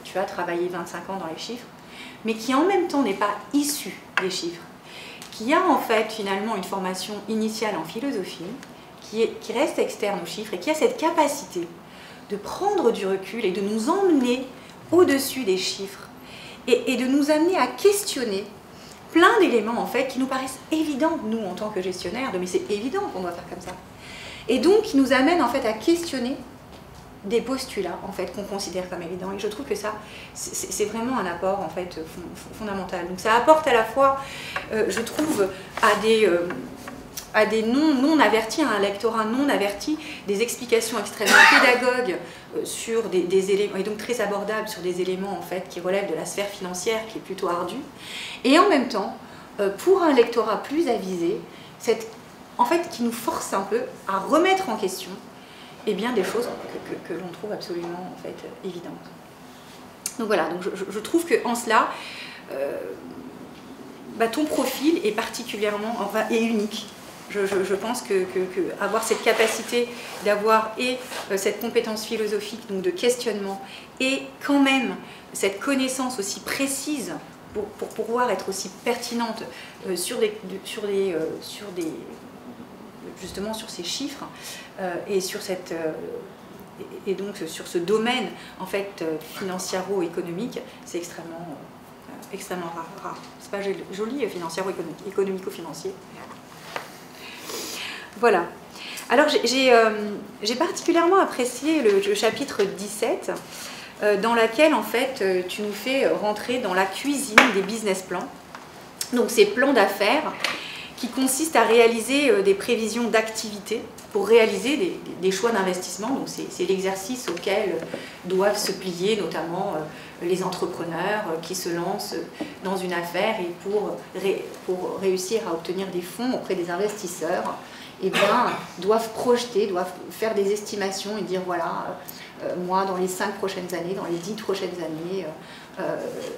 tu as travaillé 25 ans dans les chiffres, mais qui en même temps n'est pas issu des chiffres, qui a en fait finalement une formation initiale en philosophie, qui reste externe aux chiffres et qui a cette capacité de prendre du recul et de nous emmener au-dessus des chiffres et de nous amener à questionner plein d'éléments en fait qui nous paraissent évidents, nous en tant que gestionnaires, mais c'est évident qu'on doit faire comme ça. Et donc qui nous amène en fait à questionner des postulats en fait qu'on considère comme évidents. Et je trouve que ça, c'est vraiment un apport en fait fondamental. Donc ça apporte à la fois, je trouve, à des non avertis, à un lectorat non averti, des explications extrêmement pédagogues sur des éléments, et donc très abordables sur des éléments en fait qui relèvent de la sphère financière qui est plutôt ardue. Et en même temps, pour un lectorat plus avisé, en fait, qui nous force un peu à remettre en question eh bien, des choses que l'on trouve absolument en fait, évidentes. Donc voilà, donc je trouve qu'en cela, ton profil est particulièrement, enfin, est unique. Je pense que avoir cette capacité d'avoir cette compétence philosophique, donc de questionnement, et quand même cette connaissance aussi précise pour pouvoir être aussi pertinente justement sur ces chiffres et sur et donc sur ce domaine en fait financiero-économique, c'est extrêmement rare. C'est pas joli économico-financier. Voilà. Alors j'ai particulièrement apprécié le chapitre 17 dans lequel en fait tu nous fais rentrer dans la cuisine des business plans. Donc ces plans d'affaires qui consistent à réaliser des prévisions d'activité pour réaliser des choix d'investissement. Donc c'est l'exercice auquel doivent se plier notamment les entrepreneurs qui se lancent dans une affaire et pour réussir à obtenir des fonds auprès des investisseurs, eh bien, doivent projeter, doivent faire des estimations et dire voilà, moi dans les 5 prochaines années, dans les 10 prochaines années,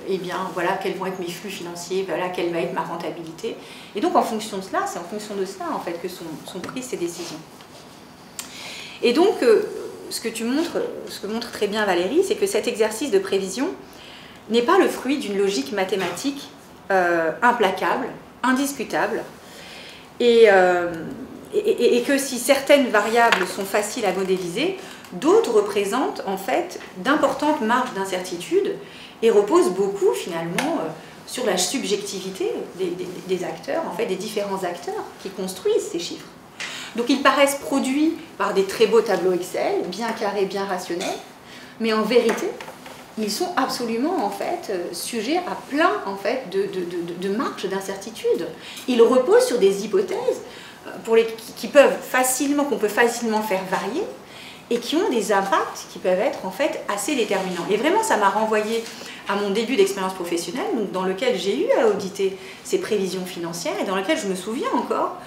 eh bien voilà quels vont être mes flux financiers, voilà quelle va être ma rentabilité. Et donc en fonction de cela, c'est en fonction de cela en fait que sont prises ces décisions. Et donc ce que montre très bien Valérie, c'est que cet exercice de prévision n'est pas le fruit d'une logique mathématique implacable, indiscutable, et que si certaines variables sont faciles à modéliser, d'autres représentent en fait d'importantes marges d'incertitude et reposent beaucoup finalement sur la subjectivité des acteurs, en fait des différents acteurs qui construisent ces chiffres. Donc ils paraissent produits par des très beaux tableaux Excel, bien carrés, bien rationnels, mais en vérité, ils sont absolument en fait sujets à plein en fait de marges d'incertitude. Ils reposent sur des hypothèses qu'on peut facilement faire varier et qui ont des impacts qui peuvent être en fait assez déterminants. Et vraiment, ça m'a renvoyé à mon début d'expérience professionnelle, donc dans lequel j'ai eu à auditer ces prévisions financières et dans lequel je me souviens encore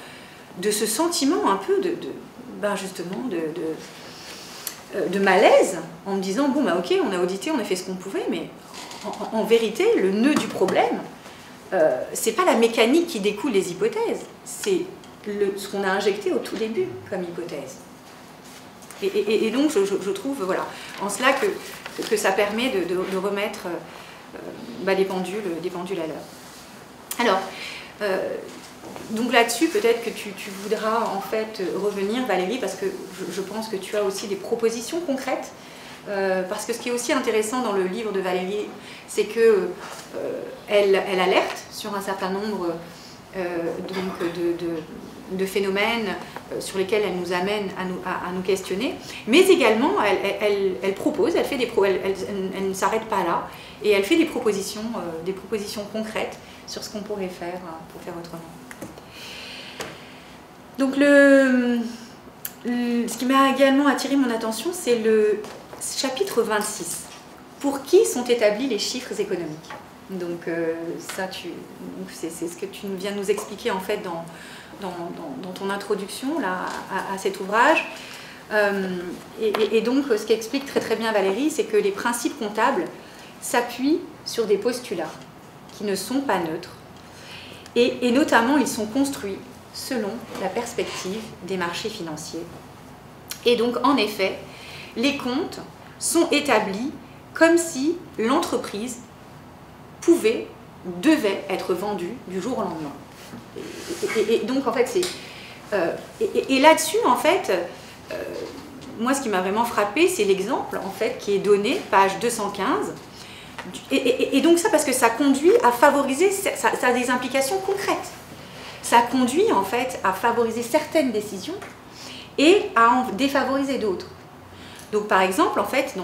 de ce sentiment un peu de malaise en me disant bon bah ok, on a audité, on a fait ce qu'on pouvait, mais en vérité, le nœud du problème, c'est pas la mécanique qui découle des hypothèses, c'est ce qu'on a injecté au tout début comme hypothèse. Et donc je trouve voilà, en cela que ça permet de remettre des pendules à l'heure. Alors, donc là-dessus, peut-être que tu voudras en fait revenir, Valérie, parce que je pense que tu as aussi des propositions concrètes. Parce que ce qui est aussi intéressant dans le livre de Valérie, c'est qu'elle alerte sur un certain nombre de phénomènes sur lesquels elle nous amène à nous questionner, mais également elle propose, elle ne s'arrête pas là, et elle fait des propositions concrètes sur ce qu'on pourrait faire pour faire autrement. Donc ce qui m'a également attiré mon attention, c'est le chapitre 26. Pour qui sont établis les chiffres économiques? Donc c'est ce que tu viens de nous expliquer en fait dans ton introduction là, à cet ouvrage. Et donc ce qu'explique très très bien Valérie, c'est que les principes comptables s'appuient sur des postulats qui ne sont pas neutres. Et notamment, ils sont construits selon la perspective des marchés financiers. Et donc, en effet, les comptes sont établis comme si l'entreprise devait être vendue du jour au lendemain. Et donc, en fait, c'est... et là-dessus, en fait, moi, ce qui m'a vraiment frappé, c'est l'exemple, en fait, qui est donné, page 215. Et donc ça, parce que ça conduit à favoriser, ça a des implications concrètes. Ça conduit, en fait, à favoriser certaines décisions et à en défavoriser d'autres. Donc, par exemple, en fait,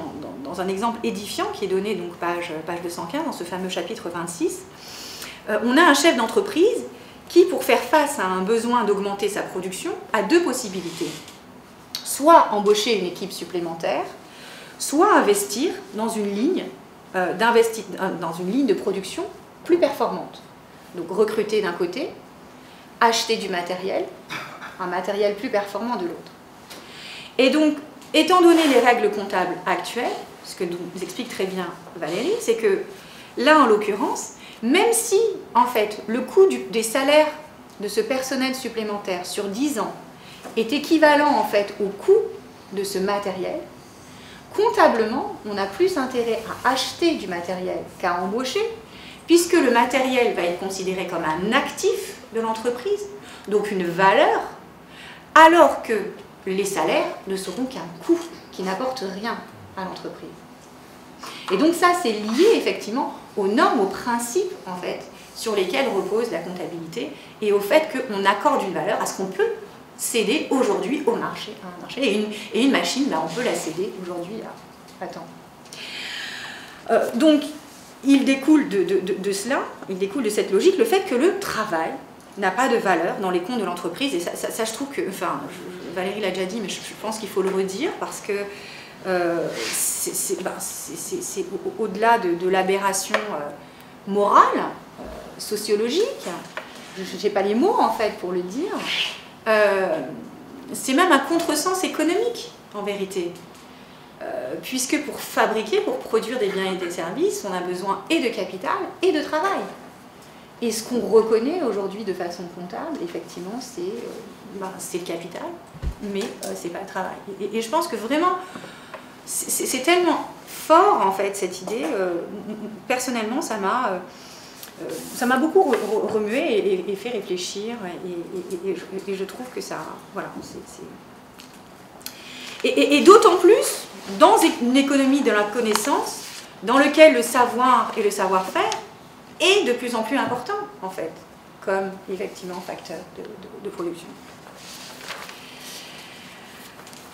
dans un exemple édifiant qui est donné, donc page 215, dans ce fameux chapitre 26, on a un chef d'entreprise qui, pour faire face à un besoin d'augmenter sa production, a deux possibilités. Soit embaucher une équipe supplémentaire, soit investir dans une ligne, de production plus performante. Donc recruter d'un côté, acheter du matériel, un matériel plus performant de l'autre. Et donc, étant donné les règles comptables actuelles, ce que nous explique très bien Valérie, c'est que là, en l'occurrence, même si, en fait, le coût des salaires de ce personnel supplémentaire sur 10 ans est équivalent, en fait, au coût de ce matériel, comptablement, on a plus intérêt à acheter du matériel qu'à embaucher, puisque le matériel va être considéré comme un actif de l'entreprise, donc une valeur, alors que les salaires ne seront qu'un coût qui n'apporte rien à l'entreprise. Et donc ça, c'est lié effectivement aux normes, aux principes, en fait, sur lesquels repose la comptabilité et au fait qu'on accorde une valeur à ce qu'on peut céder aujourd'hui au marché, à un marché. Et une machine, ben, on peut la céder aujourd'hui à temps. Donc, il découle de cela, il découle de cette logique, le fait que le travail n'a pas de valeur dans les comptes de l'entreprise. Et ça, je trouve que, enfin, Valérie l'a déjà dit, mais je pense qu'il faut le redire, parce que c'est au-delà de l'aberration morale, sociologique, je n'ai pas les mots en fait pour le dire, c'est même un contresens économique en vérité, puisque pour fabriquer, pour produire des biens et des services, on a besoin et de capital et de travail. Et ce qu'on reconnaît aujourd'hui de façon comptable, effectivement, c'est le capital, mais c'est pas le travail. Et je pense que vraiment, c'est tellement fort en fait cette idée. Personnellement, ça m'a beaucoup remué et fait réfléchir. Et je trouve que ça, voilà, et d'autant plus dans une économie de la connaissance, dans laquelle le savoir et le savoir-faire est de plus en plus important, en fait, comme effectivement facteur de production.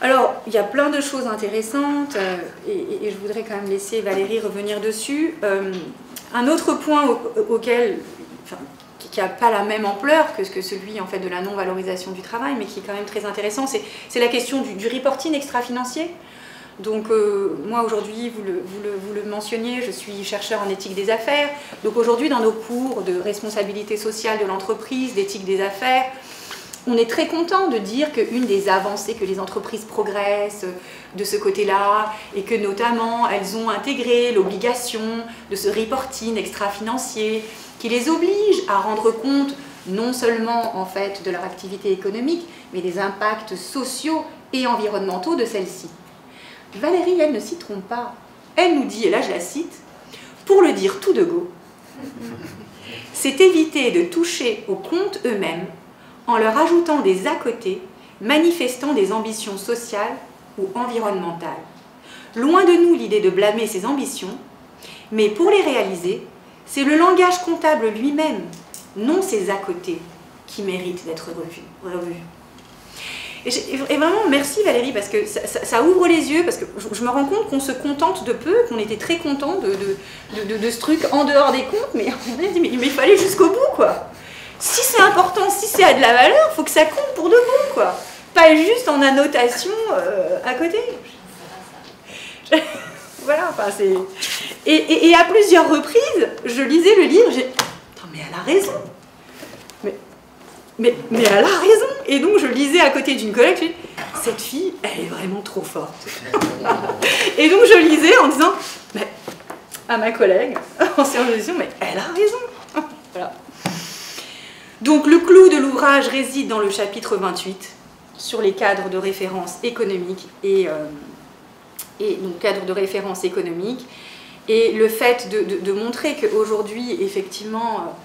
Alors, il y a plein de choses intéressantes, et je voudrais quand même laisser Valérie revenir dessus. Un autre point auquel, enfin, qui n'a pas la même ampleur que celui en fait, de la non-valorisation du travail, mais qui est quand même très intéressant, c'est la question du reporting extra-financier. Donc moi aujourd'hui, vous le mentionniez, je suis chercheur en éthique des affaires. Donc aujourd'hui dans nos cours de responsabilité sociale de l'entreprise, d'éthique des affaires, on est très content de dire qu'une des avancées, que les entreprises progressent de ce côté-là et que notamment elles ont intégré l'obligation de ce reporting extra-financier qui les oblige à rendre compte non seulement en fait de leur activité économique, mais des impacts sociaux et environnementaux de celle-ci. Valérie, elle ne s'y trompe pas. Elle nous dit, et là je la cite, « Pour le dire tout de go, c'est éviter de toucher aux comptes eux-mêmes en leur ajoutant des à côté manifestant des ambitions sociales ou environnementales. Loin de nous l'idée de blâmer ces ambitions, mais pour les réaliser, c'est le langage comptable lui-même, non ces à côté, qui mérite d'être revu. » Et vraiment, merci Valérie, parce que ça ouvre les yeux, parce que je me rends compte qu'on se contente de peu, qu'on était très content de ce truc en dehors des comptes, mais on a dit, mais il fallait jusqu'au bout, quoi. Si c'est important, si c'est à de la valeur, il faut que ça compte pour de bon, quoi. Pas juste en annotation à côté. Voilà, enfin c'est... Et à plusieurs reprises, je lisais le livre, j'ai... Attends, mais elle a raison. Mais elle a raison. Et donc je lisais à côté d'une collègue, je dis, cette fille, elle est vraiment trop forte. Et donc je lisais en disant, mais, à ma collègue, en séance de gestion, mais elle a raison. Voilà. Donc le clou de l'ouvrage réside dans le chapitre 28, sur les cadres de référence économiques et donc cadres de référence économique, et le fait de montrer qu'aujourd'hui, effectivement,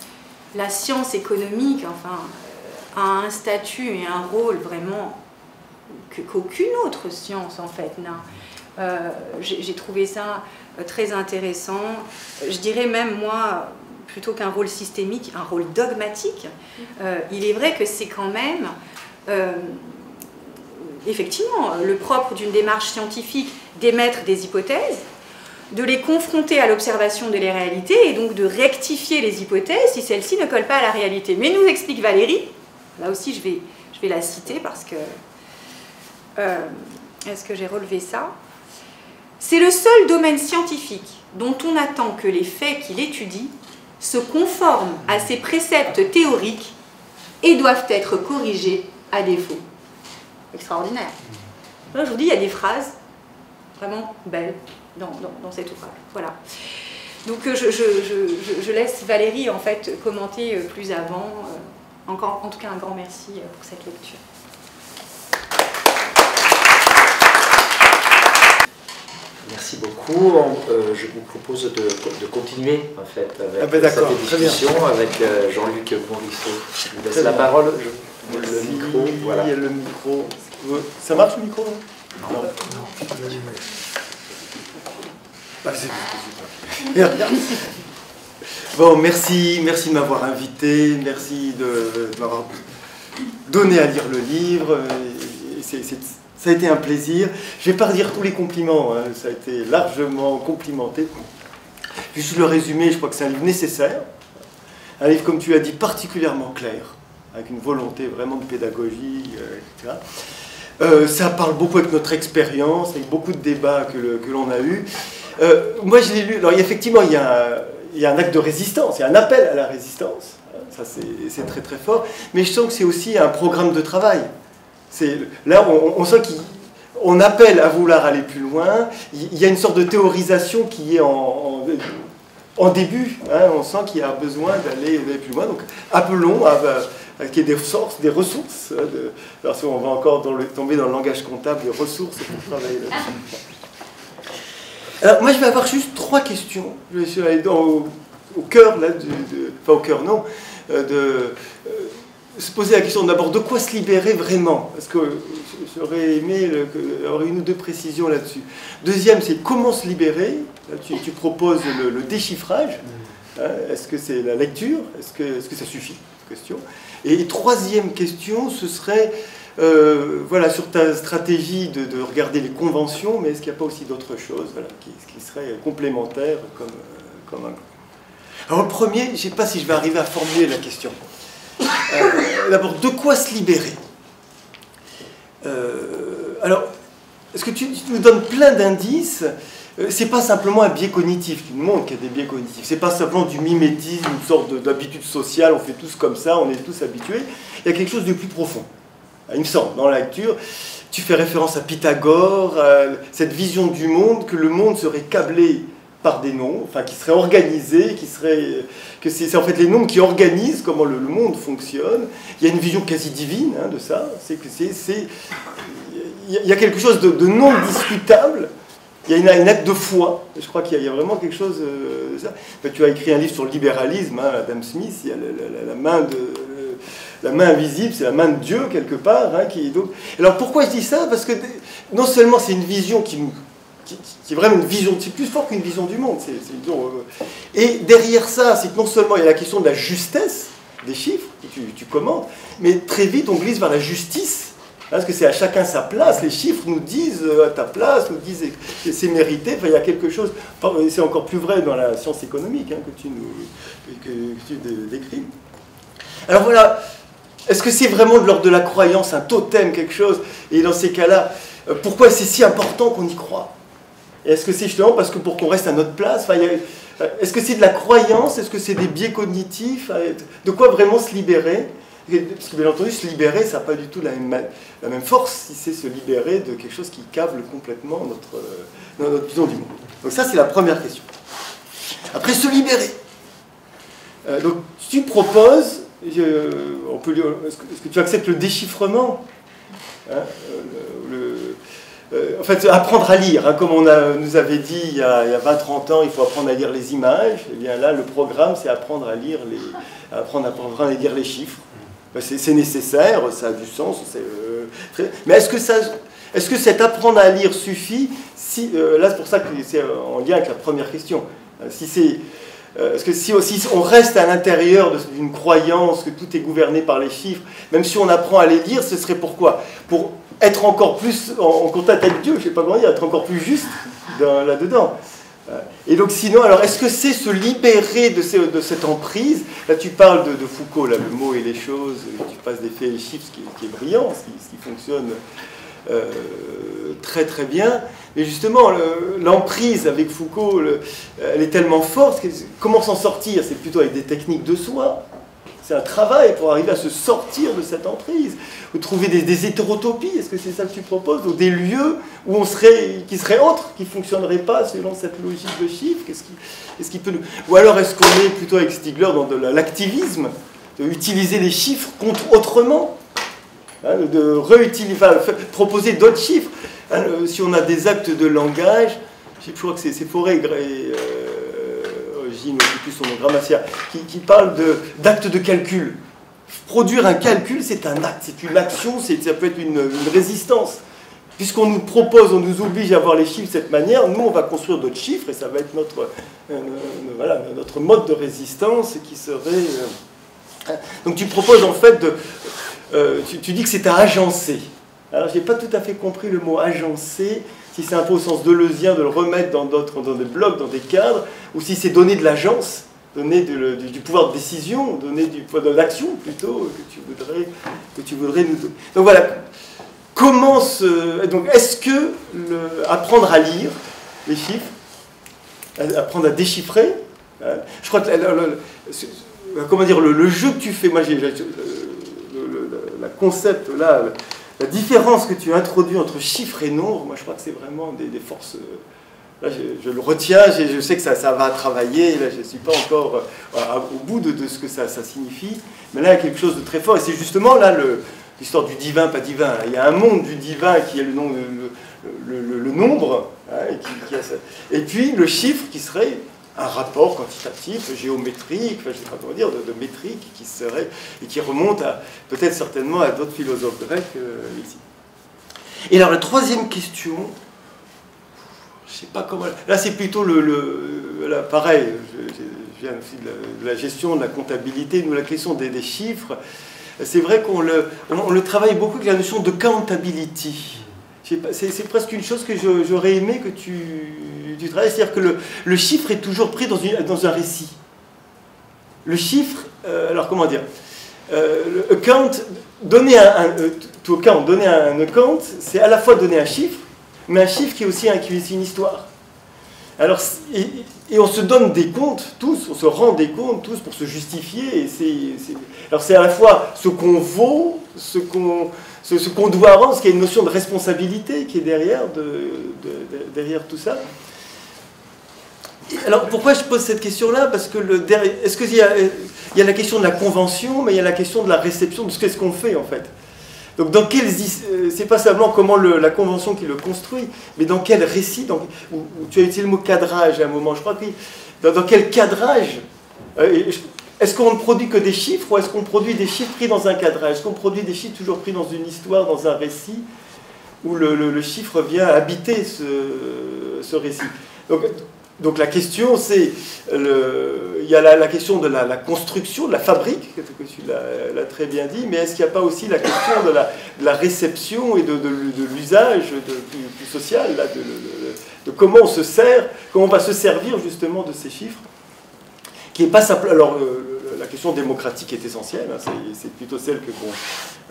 la science économique, enfin, a un statut et un rôle vraiment qu'aucune autre science, en fait, n'a. J'ai trouvé ça très intéressant. Je dirais même, moi, plutôt qu'un rôle systémique, un rôle dogmatique. Il est vrai que c'est quand même, effectivement, le propre d'une démarche scientifique d'émettre des hypothèses, de les confronter à l'observation des réalités et donc de rectifier les hypothèses si celles-ci ne collent pas à la réalité. Mais nous explique Valérie, là aussi je vais la citer parce que... est-ce que j'ai relevé ça? C'est le seul domaine scientifique dont on attend que les faits qu'il étudie se conforment à ses préceptes théoriques et doivent être corrigés à défaut. Extraordinaire. Là, je vous dis, il y a des phrases vraiment belles dans cet ouvrage. Voilà. Donc je laisse Valérie en fait commenter plus avant. Encore, en tout cas, un grand merci pour cette lecture. Merci beaucoup. Je vous propose de continuer en fait avec cette discussion avec Jean-Luc Morisseau. Je vous laisse la parole. Le micro, voilà. Le micro. Ça marche le micro? Non. Bon, merci de m'avoir invité, merci de m'avoir donné à lire le livre. Ça a été un plaisir. Je ne vais pas redire tous les compliments, hein. Ça a été largement complimenté. Juste le résumé, je crois que c'est un livre nécessaire. Un livre, comme tu as dit, particulièrement clair, avec une volonté vraiment de pédagogie, etc. Ça parle beaucoup avec notre expérience, avec beaucoup de débats que l'on a eus. Moi, je l'ai lu. Alors, effectivement, il y a un acte de résistance, il y a un appel à la résistance. Ça, c'est très très fort. Mais je sens que c'est aussi un programme de travail. Là, on sent qu'on appelle à vouloir aller plus loin. Il y a une sorte de théorisation qui est en début. Hein, on sent qu'il y a besoin d'aller plus loin. Donc, appelons qu'il y ait des ressources. Parce qu'on va encore tomber dans le langage comptable, des ressources pour travailler là-dessus. Alors, moi, je vais avoir juste 3 questions. Je suis allé au cœur, là, enfin, au cœur, non, se poser la question d'abord de quoi se libérer vraiment, parce que j'aurais aimé avoir 1 ou 2 précisions là-dessus. Deuxième, c'est comment se libérer. Là, tu proposes le déchiffrage. Hein, est-ce que c'est la lecture? Est-ce que ça suffit? Question. Et troisième question, ce serait voilà, sur ta stratégie de regarder les conventions, mais est-ce qu'il n'y a pas aussi d'autres choses, voilà, qui seraient complémentaires comme un... Alors le premier, je ne sais pas si je vais arriver à formuler la question. D'abord, de quoi se libérer? Alors, est-ce que tu nous donnes plein d'indices? C'est pas simplement un biais cognitif, tout le monde qui a des biais cognitifs. C'est pas simplement du mimétisme, une sorte d'habitude sociale, on fait tous comme ça, on est tous habitués. Il y a quelque chose de plus profond. Il me semble, dans la lecture, tu fais référence à Pythagore, à cette vision du monde, que le monde serait câblé par des nombres, enfin qui serait organisé, que c'est en fait les nombres qui organisent comment le monde fonctionne. Il y a une vision quasi divine hein, de ça. Il y a quelque chose de non discutable. Il y a un acte de foi. Je crois qu'il y a vraiment quelque chose de ça. Enfin, tu as écrit un livre sur le libéralisme, hein, Adam Smith. Il y a la main invisible, c'est la main de Dieu quelque part. Hein, donc... Alors pourquoi je dis ça? Parce que non seulement c'est une vision qui est vraiment une vision, c'est plus fort qu'une vision du monde. Et derrière ça, c'est que non seulement il y a la question de la justesse des chiffres, que tu commentes, mais très vite on glisse vers la justice. Parce que c'est à chacun sa place, les chiffres nous disent à ta place, nous disent que c'est mérité, enfin, il y a quelque chose, c'est encore plus vrai dans la science économique hein, que tu décris. Alors voilà, est-ce que c'est vraiment de l'ordre de la croyance, un totem, quelque chose? Et dans ces cas-là, pourquoi c'est si important qu'on y croit? Et est-ce que c'est justement parce que pour qu'on reste à notre place, enfin, est-ce que c'est de la croyance? Est-ce que c'est des biais cognitifs? De quoi vraiment se libérer? Parce que bien entendu, se libérer, ça n'a pas du tout la même force si c'est se libérer de quelque chose qui câble complètement notre vision du monde. Donc ça, c'est la première question. Après, se libérer. Donc tu proposes, est-ce que tu acceptes le déchiffrement hein, en fait, apprendre à lire, hein, comme nous avait dit il y a 20-30 ans, il faut apprendre à lire les images. Et bien là, le programme, c'est apprendre à lire les chiffres. C'est nécessaire, ça a du sens. Mais est-ce que cet apprendre à lire suffit là, c'est pour ça que c'est en lien avec la première question. Est-ce que si on reste à l'intérieur d'une croyance que tout est gouverné par les chiffres, même si on apprend à les lire, ce serait pourquoi? Pour être encore plus en contact avec Dieu, je ne sais pas comment dire, être encore plus juste là-dedans. Et donc sinon, alors est-ce que c'est se libérer de cette emprise? Là tu parles de Foucault, là, le mot et les choses, tu passes des faits et les chiffres, ce qui est brillant, ce qui fonctionne très très bien. Mais justement, l'emprise avec Foucault, elle est tellement forte, comment s'en sortir? C'est plutôt avec des techniques de soi. C'est un travail pour arriver à se sortir de cette emprise. Ou trouver des hétérotopies, est-ce que c'est ça que tu proposes? Ou des lieux où qui seraient autres, qui ne fonctionneraient pas selon cette logique de chiffres? Qu'est-ce qui peut nous... Ou alors est-ce qu'on est plutôt avec Stigler dans de l'activisme, d'utiliser les chiffres contre autrement, hein, de proposer d'autres chiffres, hein, si on a des actes de langage, je crois que c'est Forêt Gino, plus son nom, Grammacia, qui parle d'actes de calcul. Produire un calcul, c'est un acte, c'est une action, ça peut être une résistance. Puisqu'on nous propose, on nous oblige à voir les chiffres de cette manière, nous on va construire d'autres chiffres et ça va être notre mode de résistance qui serait... Donc tu proposes en fait tu dis que c'est à agencer. Alors je n'ai pas tout à fait compris le mot agencer, si c'est un peu au sens deleuzien de le remettre dans des blocs, dans des cadres, ou si c'est donner de l'agence, donner du pouvoir de décision, donner du pouvoir de l'action plutôt que tu voudrais nous donner. Donc voilà, donc est-ce que apprendre à lire les chiffres, apprendre à déchiffrer, je crois que comment dire, le jeu que tu fais, moi la concept là, la différence que tu introduis entre chiffres et nombres, moi je crois que c'est vraiment des forces. Là, je le retiens, je sais que ça va travailler, là, je ne suis pas encore au bout de ce que ça signifie, mais là il y a quelque chose de très fort, et c'est justement là l'histoire du divin, pas divin. Là. Il y a un monde du divin qui est le nombre, hein, et puis le chiffre qui serait un rapport quantitatif, géométrique, je ne sais pas comment dire, de métrique, et qui remonte peut-être certainement à d'autres philosophes grecs ici. Et alors la troisième question, je ne sais pas comment... Là c'est plutôt pareil, je viens aussi de la gestion, de la comptabilité, nous la question des chiffres, c'est vrai qu'on le travaille beaucoup avec la notion de accountability. C'est presque une chose que j'aurais aimé que tu travailles, c'est-à-dire que le chiffre est toujours pris dans un récit. Le chiffre, alors comment dire, le account, donner un account, c'est à la fois donner un chiffre, mais un chiffre qui est aussi une histoire. Alors, et on se donne des comptes, tous, on se rend des comptes, tous, pour se justifier. Alors c'est à la fois ce qu'on vaut, ce qu'on doit rendre, parce qu'il y a une notion de responsabilité qui est derrière tout ça. Alors pourquoi je pose cette question-là? Parce que est-ce qu'il y a la question de la convention, mais il y a la question de la réception, de ce qu'est-ce qu'on fait en fait. Donc c'est pas seulement comment la convention qui le construit, mais dans quel récit, tu as utilisé le mot cadrage à un moment, je crois que dans quel cadrage est-ce qu'on ne produit que des chiffres, ou est-ce qu'on produit des chiffres pris dans un cadrage? Est-ce qu'on produit des chiffres toujours pris dans une histoire, dans un récit, où le chiffre vient habiter ce récit? Donc la question, c'est, il y a la question de la construction, de la fabrique, que tu l'as très bien dit, mais est-ce qu'il n'y a pas aussi la question de la réception et de l'usage plus social, là, de comment on se sert, comment on va se servir justement de ces chiffres, qui n'est pas simple. Alors la question démocratique est essentielle, hein, c'est plutôt celle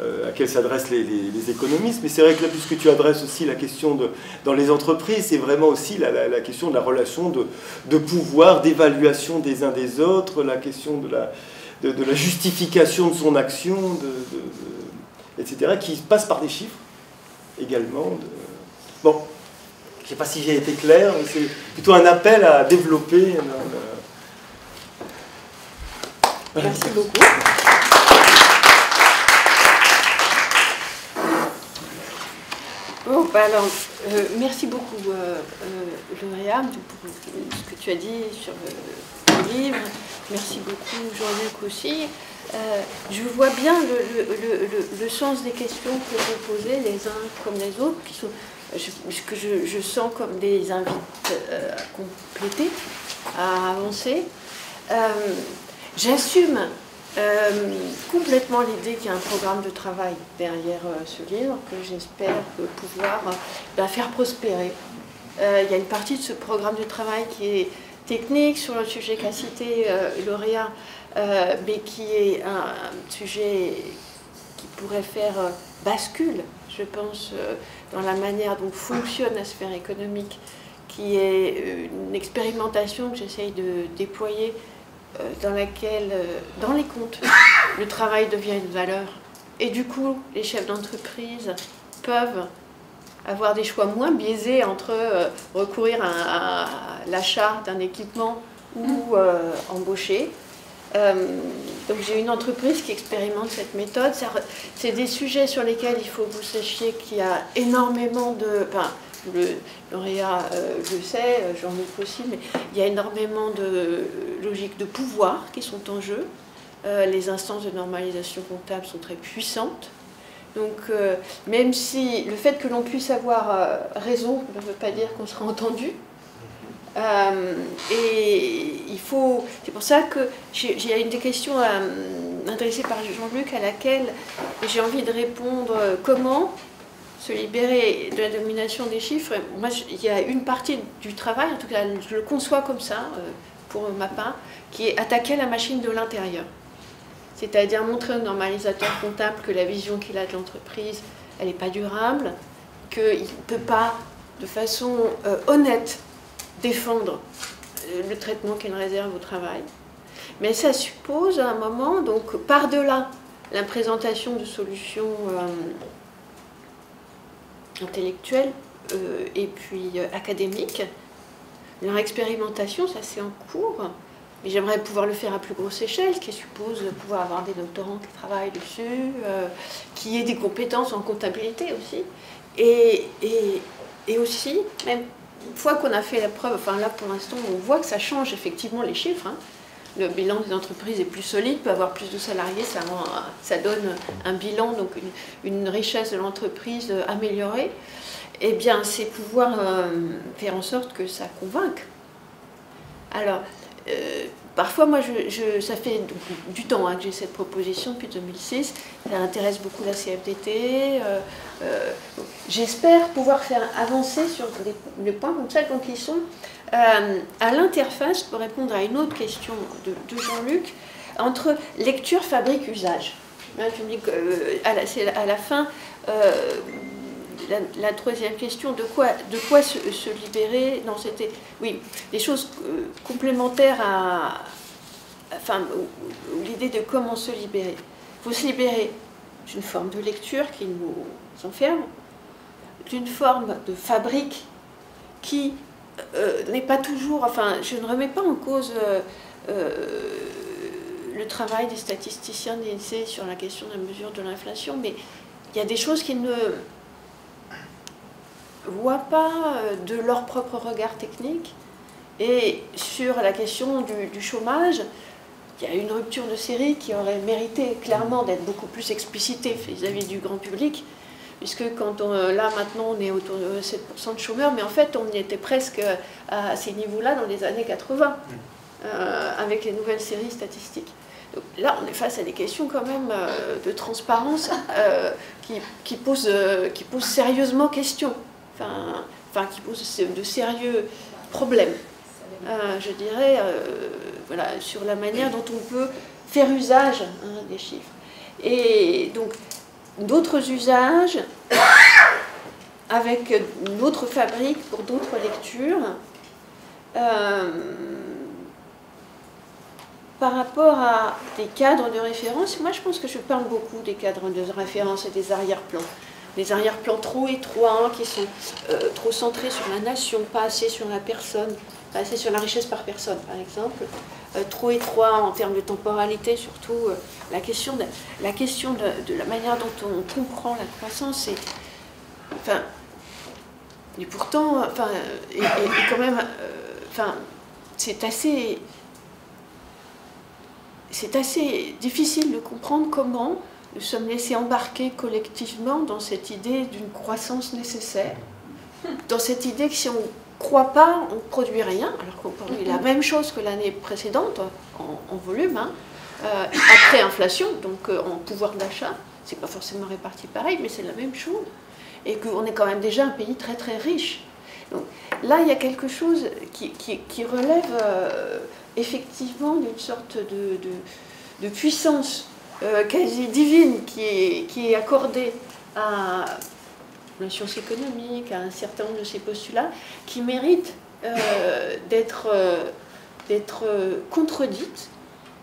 à laquelle s'adressent les économistes, mais c'est vrai que là, puisque tu adresses aussi la question dans les entreprises, c'est vraiment aussi la question de la relation de pouvoir, d'évaluation des uns des autres, la question de la justification de son action, etc., qui passe par des chiffres également. Bon, je ne sais pas si j'ai été clair, mais c'est plutôt un appel à développer. Merci beaucoup. Bon, bah alors, merci beaucoup, Lauréat, pour ce que tu as dit sur le livre. Merci beaucoup, Jean-Luc aussi. Je vois bien le sens des questions que vous posez les uns comme les autres, qui sont, que je sens comme des invites à compléter, à avancer. J'assume complètement l'idée qu'il y a un programme de travail derrière ce livre que j'espère pouvoir faire prospérer. Il y a une partie de ce programme de travail qui est technique sur le sujet qu'a cité Lauréat, mais qui est un sujet qui pourrait faire bascule, je pense, dans la manière dont fonctionne la sphère économique, qui est une expérimentation que j'essaye de déployer dans laquelle, dans les comptes, le travail devient une valeur. Et du coup, les chefs d'entreprise peuvent avoir des choix moins biaisés entre recourir à l'achat d'un équipement ou embaucher. Donc j'ai une entreprise qui expérimente cette méthode. C'est des sujets sur lesquels il faut que vous sachiez qu'il y a énormément de... Enfin, le Lauréat le sait, Jean-Luc aussi, mais il y a énormément de logiques de pouvoir qui sont en jeu. Les instances de normalisation comptable sont très puissantes. Donc, même si le fait que l'on puisse avoir raison ne veut pas dire qu'on sera entendu. Et il faut... C'est pour ça que j'ai une des questions adressées par Jean-Luc à laquelle j'ai envie de répondre comment se libérer de la domination des chiffres. Moi, il y a une partie du travail, en tout cas, je le conçois comme ça, pour ma part, qui est attaquer la machine de l'intérieur. C'est-à-dire montrer au normalisateur comptable que la vision qu'il a de l'entreprise, elle n'est pas durable, qu'il ne peut pas, de façon honnête, défendre le traitement qu'il réserve au travail. Mais ça suppose à un moment, donc par-delà la présentation de solutions intellectuelles et puis académiques, leur expérimentation, ça c'est en cours. Mais j'aimerais pouvoir le faire à plus grosse échelle, ce qui suppose pouvoir avoir des doctorants qui travaillent dessus, qui aient des compétences en comptabilité aussi. Et aussi, même une fois qu'on a fait la preuve, enfin là pour l'instant on voit que ça change effectivement les chiffres. Hein. Le bilan des entreprises est plus solide, peut avoir plus de salariés, ça donne un bilan, donc une richesse de l'entreprise améliorée. Eh bien, c'est pouvoir faire en sorte que ça convainque. Alors, parfois, moi, ça fait du temps que j'ai cette proposition depuis 2006. Ça intéresse beaucoup la CFDT. J'espère pouvoir faire avancer sur des points comme ça, donc ils sont à l'interface, pour répondre à une autre question de Jean-Luc, entre lecture, fabrique, usage. Je me dis c'est à la fin, la troisième question, de quoi se libérer? Non, c'était, oui, des choses complémentaires enfin, l'idée de comment se libérer. Il faut se libérer d'une forme de lecture qui nous enferme, d'une forme de fabrique qui n'est pas toujours, enfin, je ne remets pas en cause le travail des statisticiens de l'INSEE sur la question de la mesure de l'inflation, mais il y a des choses qui ne voient pas de leur propre regard technique. Et sur la question du chômage, il y a une rupture de série qui aurait mérité clairement d'être beaucoup plus explicitée vis-à-vis du grand public, puisque là maintenant on est autour de 7% de chômeurs, mais en fait on était presque à ces niveaux-là dans les années 80, avec les nouvelles séries statistiques. Donc là on est face à des questions quand même de transparence qui posent sérieusement question, enfin qui posent de sérieux problèmes. Je dirais, voilà, sur la manière dont on peut faire usage des chiffres. Et donc, d'autres usages avec une autre fabrique pour d'autres lectures. Par rapport à des cadres de référence, moi je pense que je parle beaucoup des cadres de référence et des arrière-plans. Des arrière-plans trop étroits, qui sont trop centrés sur la nation, pas assez sur la personne, pas assez sur la richesse par personne, par exemple. Trop étroits en termes de temporalité, surtout la question de la manière dont on comprend la croissance. Enfin, Et pourtant, enfin, et quand même, enfin, c'est assez difficile de comprendre comment nous sommes laissés embarquer collectivement dans cette idée d'une croissance nécessaire, dans cette idée que si on ne croit pas, on ne produit rien, alors qu'on produit la même chose que l'année précédente en volume, hein, après inflation, donc en pouvoir d'achat. C'est pas forcément réparti pareil, mais c'est la même chose. Et qu'on est quand même déjà un pays très très riche. Donc là, il y a quelque chose qui relève effectivement d'une sorte de puissance quasi divine qui est accordée à la science économique, à un certain nombre de ces postulats, qui méritent d'être contredite,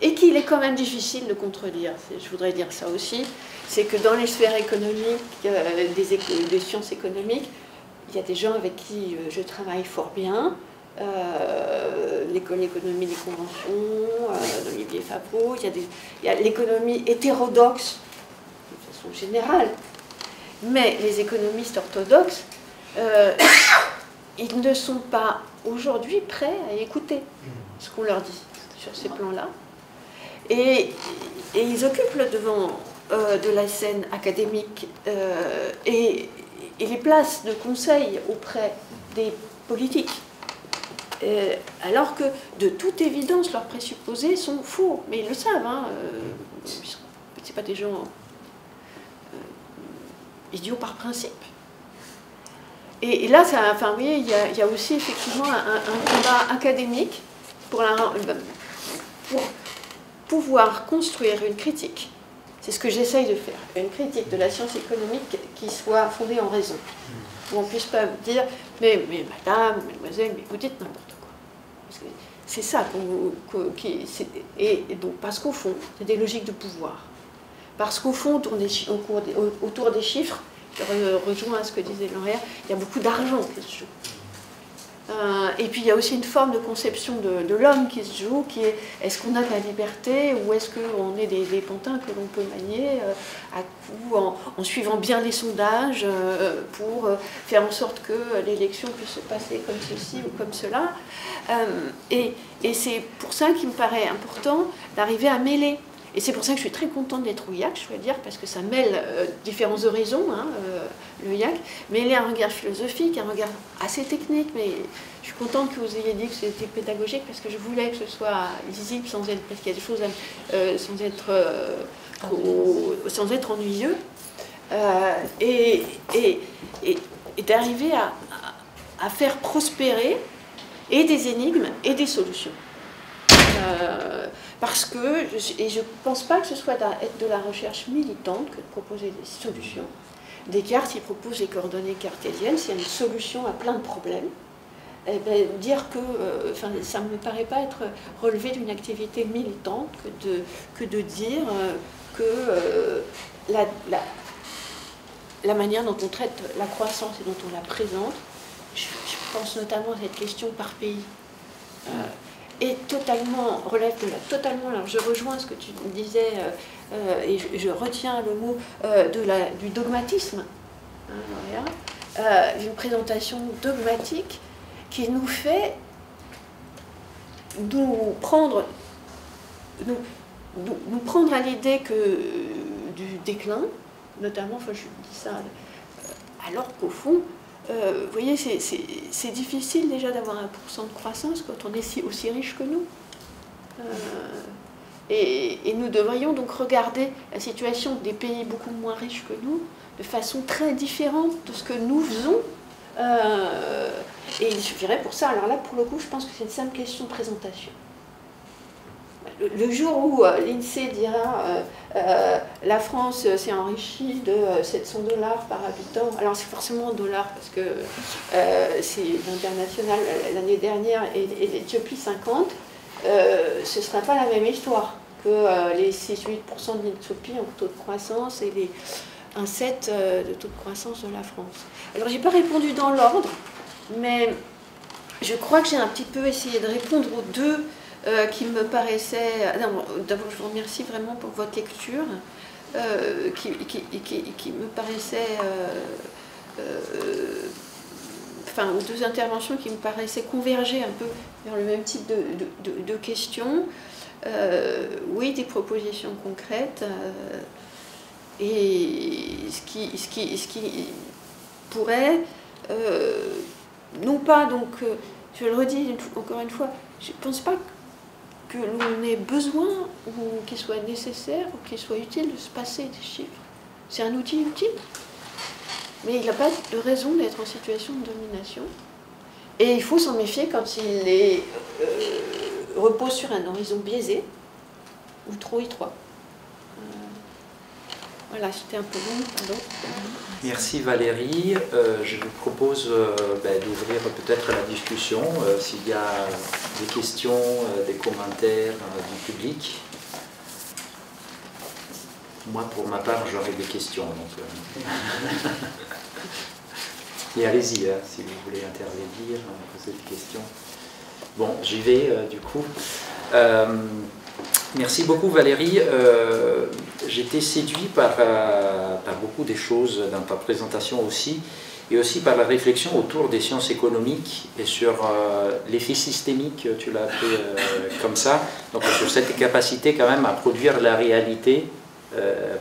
et qu'il est quand même difficile de contredire. Je voudrais dire ça aussi, c'est que dans les sphères économiques, des sciences économiques, il y a des gens avec qui je travaille fort bien, l'école d'économie des conventions, d'Olivier Favreau, il y a l'économie hétérodoxe, de façon générale, mais les économistes orthodoxes, ils ne sont pas aujourd'hui prêts à écouter ce qu'on leur dit sur ces plans-là. Et ils occupent le devant de la scène académique et les places de conseil auprès des politiques. Alors que, de toute évidence, leurs présupposés sont faux. Mais ils le savent, hein, c'est pas des gens idiots par principe. Et là, ça, enfin, vous voyez, il y a aussi effectivement un combat académique pour pouvoir construire une critique. C'est ce que j'essaye de faire, une critique de la science économique qui soit fondée en raison. Où on ne puisse pas dire, mais madame, mademoiselle, mais vous dites n'importe quoi. C'est ça et donc, parce qu'au fond, c'est des logiques de pouvoir. Parce qu'au fond, autour des chiffres, je rejoins à ce que disait Laurière, il y a beaucoup d'argent qui se joue. Et puis il y a aussi une forme de conception de l'homme qui se joue, qui est est-ce qu'on a de la liberté ou est-ce qu'on est des pantins que l'on peut manier à coup en suivant bien les sondages pour faire en sorte que l'élection puisse se passer comme ceci ou comme cela. Et c'est pour ça qu'il me paraît important d'arriver à mêler. Et c'est pour ça que je suis très contente d'être au IAC, je dois dire, parce que ça mêle différents horizons, hein, le IAC, mêler un regard philosophique, un regard assez technique, mais je suis contente que vous ayez dit que c'était pédagogique, parce que je voulais que ce soit lisible, parce qu'il y a des choses sans être ennuyeux, et d'arriver à faire prospérer et des énigmes et des solutions. Parce que, et je ne pense pas que ce soit être de la recherche militante que de proposer des solutions. Descartes, il propose les coordonnées cartésiennes, s'il y a une solution à plein de problèmes, eh bien, dire que ça ne me paraît pas être relevé d'une activité militante que de dire que la manière dont on traite la croissance et dont on la présente, je pense notamment à cette question par pays, relève totalement, alors je rejoins ce que tu disais, et je retiens le mot du dogmatisme, d'une présentation dogmatique qui nous fait nous prendre à l'idée du déclin, notamment, enfin je dis ça, alors qu'au fond, vous voyez, c'est difficile déjà d'avoir 1% de croissance quand on est aussi riche que nous. Et nous devrions donc regarder la situation des pays beaucoup moins riches que nous de façon très différente de ce que nous faisons. Et il suffirait pour ça, alors là pour le coup je pense que c'est une simple question de présentation. Le jour où l'INSEE dira la France s'est enrichie de 700 $ par habitant, alors c'est forcément en dollars parce que c'est l'international l'année dernière et l'Éthiopie 50, ce ne sera pas la même histoire que les 6-8% de l'Éthiopie en taux de croissance et les 1,7 de taux de croissance de la France. Alors j'ai pas répondu dans l'ordre, mais je crois que j'ai un petit peu essayé de répondre aux deux qui me paraissaient... D'abord, je vous remercie vraiment pour votre lecture, qui me paraissait enfin, ou deux interventions qui me paraissaient converger un peu vers le même type de questions. Oui, des propositions concrètes. Et ce qui pourrait, non pas, donc, je le redis encore une fois, je ne pense pas que l'on ait besoin ou qu'il soit nécessaire ou qu'il soit utile de se passer des chiffres. C'est un outil utile, mais il n'a pas de raison d'être en situation de domination. Et il faut s'en méfier quand il repose sur un horizon biaisé ou trop étroit. Voilà, c'était un peu long, pardon. Merci Valérie. Je vous propose d'ouvrir peut-être la discussion, s'il y a des questions, des commentaires du public. Moi, pour ma part, j'aurai des questions. Donc, Et allez-y, si vous voulez intervenir, poser des questions. Bon, j'y vais du coup. Merci beaucoup Valérie. J'étais séduit par beaucoup des choses dans ta présentation aussi, et aussi par la réflexion autour des sciences économiques et sur l'effet systémique, tu l'as appelé comme ça, donc sur cette capacité quand même à produire la réalité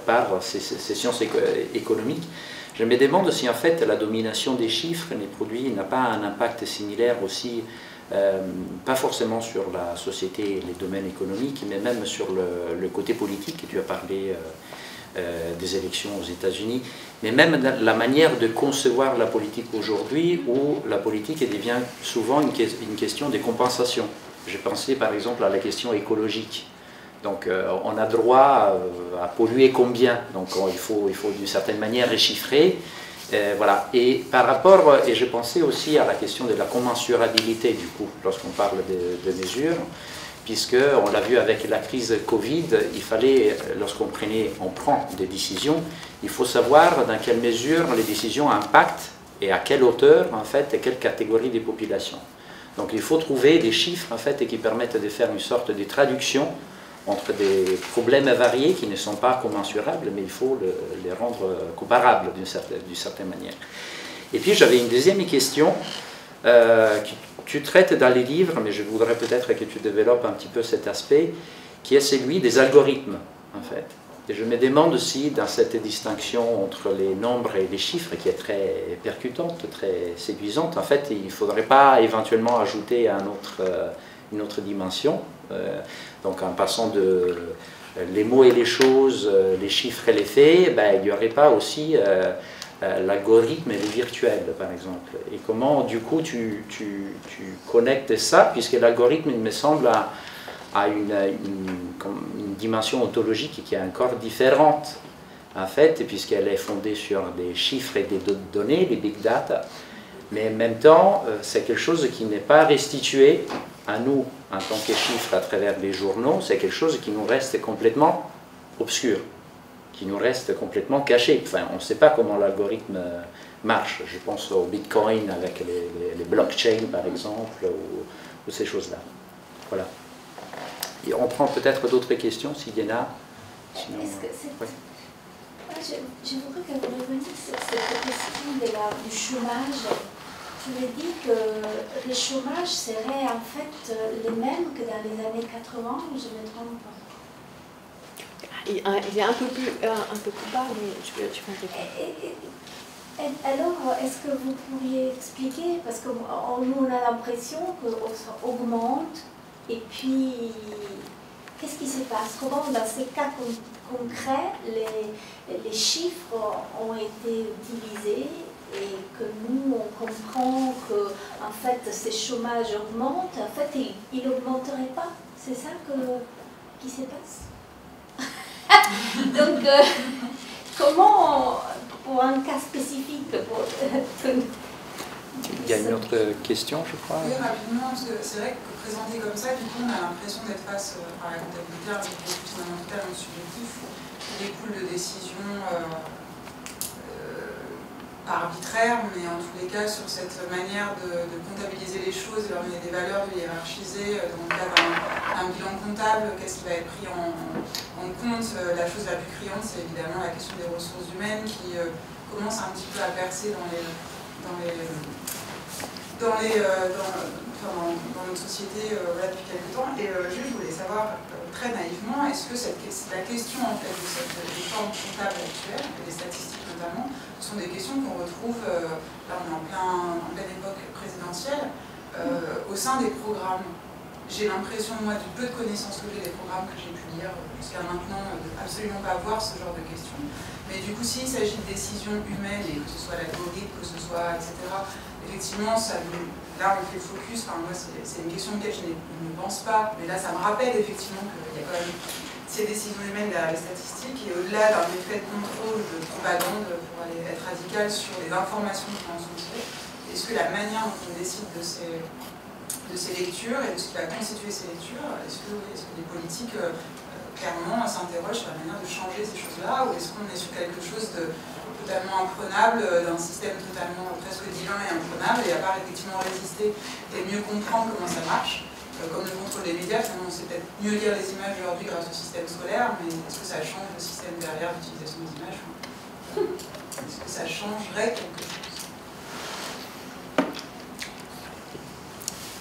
par ces sciences économiques. Je me demande si en fait la domination des chiffres et des produits n'a pas un impact similaire aussi, pas forcément sur la société et les domaines économiques, mais même sur le côté politique. Tu as parlé des élections aux États-Unis, mais même la manière de concevoir la politique aujourd'hui, où la politique devient souvent une question de compensation. J'ai pensé par exemple à la question écologique. Donc on a droit à polluer combien, donc il faut d'une certaine manière chiffrer. Voilà. Et par rapport, et je pensais aussi à la question de la commensurabilité du coup, lorsqu'on parle de mesures, puisqu'on l'a vu avec la crise Covid, il fallait, lorsqu'on prend des décisions, il faut savoir dans quelle mesure les décisions impactent et à quelle hauteur en fait et quelle catégorie des populations. Donc il faut trouver des chiffres en fait qui permettent de faire une sorte de traduction entre des problèmes variés qui ne sont pas commensurables, mais il faut les rendre comparables d'une certaine manière. Et puis j'avais une deuxième question que tu traites dans les livres, mais je voudrais peut-être que tu développes un petit peu cet aspect, qui est celui des algorithmes, en fait. Et je me demande si, dans cette distinction entre les nombres et les chiffres, qui est très percutante, très séduisante, en fait, il ne faudrait pas éventuellement ajouter une autre dimension, donc en passant de les mots et les choses, les chiffres et les faits, il n'y aurait pas aussi l'algorithme et le virtuel, par exemple. Et comment, du coup, tu connectes ça, puisque l'algorithme, il me semble, a une dimension ontologique qui est encore différente, en fait, puisqu'elle est fondée sur des chiffres et des données, des big data, mais en même temps, c'est quelque chose qui n'est pas restitué à nous, en tant que chiffres à travers les journaux, c'est quelque chose qui nous reste complètement obscur, qui nous reste complètement caché. Enfin, on ne sait pas comment l'algorithme marche. Je pense au Bitcoin avec les blockchains, par exemple, ou ces choses-là. Voilà. Et on prend peut-être d'autres questions, s'il y en a. Sinon, ouais. Je voudrais que vous reveniez sur cette question du chômage. Tu me dis que le chômage serait en fait les mêmes que dans les années 80, ou je me trompe? Il est un peu plus bas, mais tu peux répondre. Alors, est-ce que vous pourriez expliquer? Parce que nous, on a l'impression que ça augmente, et puis, qu'est-ce qui se passe? Comment, dans ces cas concrets, les chiffres ont été divisés, et que nous, on comprend que, en fait, ces chômages augmentent, en fait, ils n'augmenteraient pas. C'est ça qui se passe? Donc, comment, pour un cas spécifique, il y a une autre question, je crois. Oui, rapidement, parce que c'est vrai que présenté comme ça, du coup, on a l'impression d'être face par la comptabilité avec beaucoup fondamental et subjectif, qui découle de décisions arbitraires, mais en tous les cas, sur cette manière de comptabiliser les choses, de leur donner des valeurs, de les hiérarchiser. Dans le cas d'un bilan comptable, qu'est-ce qui va être pris en compte? La chose la plus criante, c'est évidemment la question des ressources humaines qui commence un petit peu à percer dans les dans notre société depuis quelques temps. Et juste, je voulais savoir très naïvement, est-ce que la question en fait, de cette réforme comptable actuelle, et des statistiques notamment, sont des questions qu'on retrouve, là on est en pleine époque présidentielle, au sein des programmes. J'ai l'impression, moi, du peu de connaissances que j'ai des programmes que j'ai pu lire jusqu'à maintenant, de absolument pas voir ce genre de questions. Mais du coup, s'il s'agit de décisions humaines, et que ce soit l'algorithme, que ce soit, etc., effectivement, là, on fait focus. Enfin, moi, c'est une question auquel je ne pense pas, mais là, ça me rappelle effectivement qu'il y a quand même ces décisions humaines derrière les statistiques, et au-delà d'un effet de contrôle, de propagande, pour aller être radical sur les informations qui en sont tirées, est-ce que la manière dont on décide de ces lectures et de ce qui va constituer ces lectures, est-ce que les politiques clairement s'interrogent sur la manière de changer ces choses-là, ou est-ce qu'on est sur quelque chose de totalement imprenable, d'un système totalement presque divin et imprenable, et à part effectivement résister et mieux comprendre comment ça marche, comme le contrôle des médias, finalement on sait peut-être mieux lire les images aujourd'hui grâce au système scolaire, mais est-ce que ça change le système derrière l'utilisation des images? Est-ce que ça changerait quelque chose?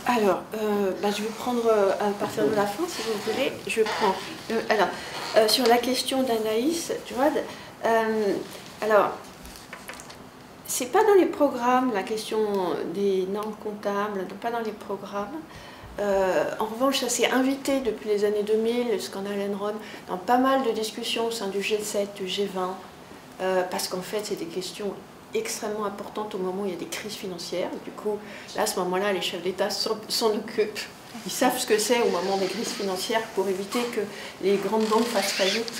Alors, je vais prendre à partir de la fin, si vous voulez. Je prends. Sur la question d'Anaïs, tu vois, alors, c'est pas dans les programmes, la question des normes comptables, pas dans les programmes. En revanche, ça s'est invité depuis les années 2000, le scandale Enron, dans pas mal de discussions au sein du G7, du G20, parce qu'en fait, c'est des questions extrêmement importante au moment où il y a des crises financières. Du coup, là, à ce moment-là, les chefs d'État s'en occupent. Ils savent ce que c'est au moment des crises financières pour éviter que les grandes banques fassent faillite.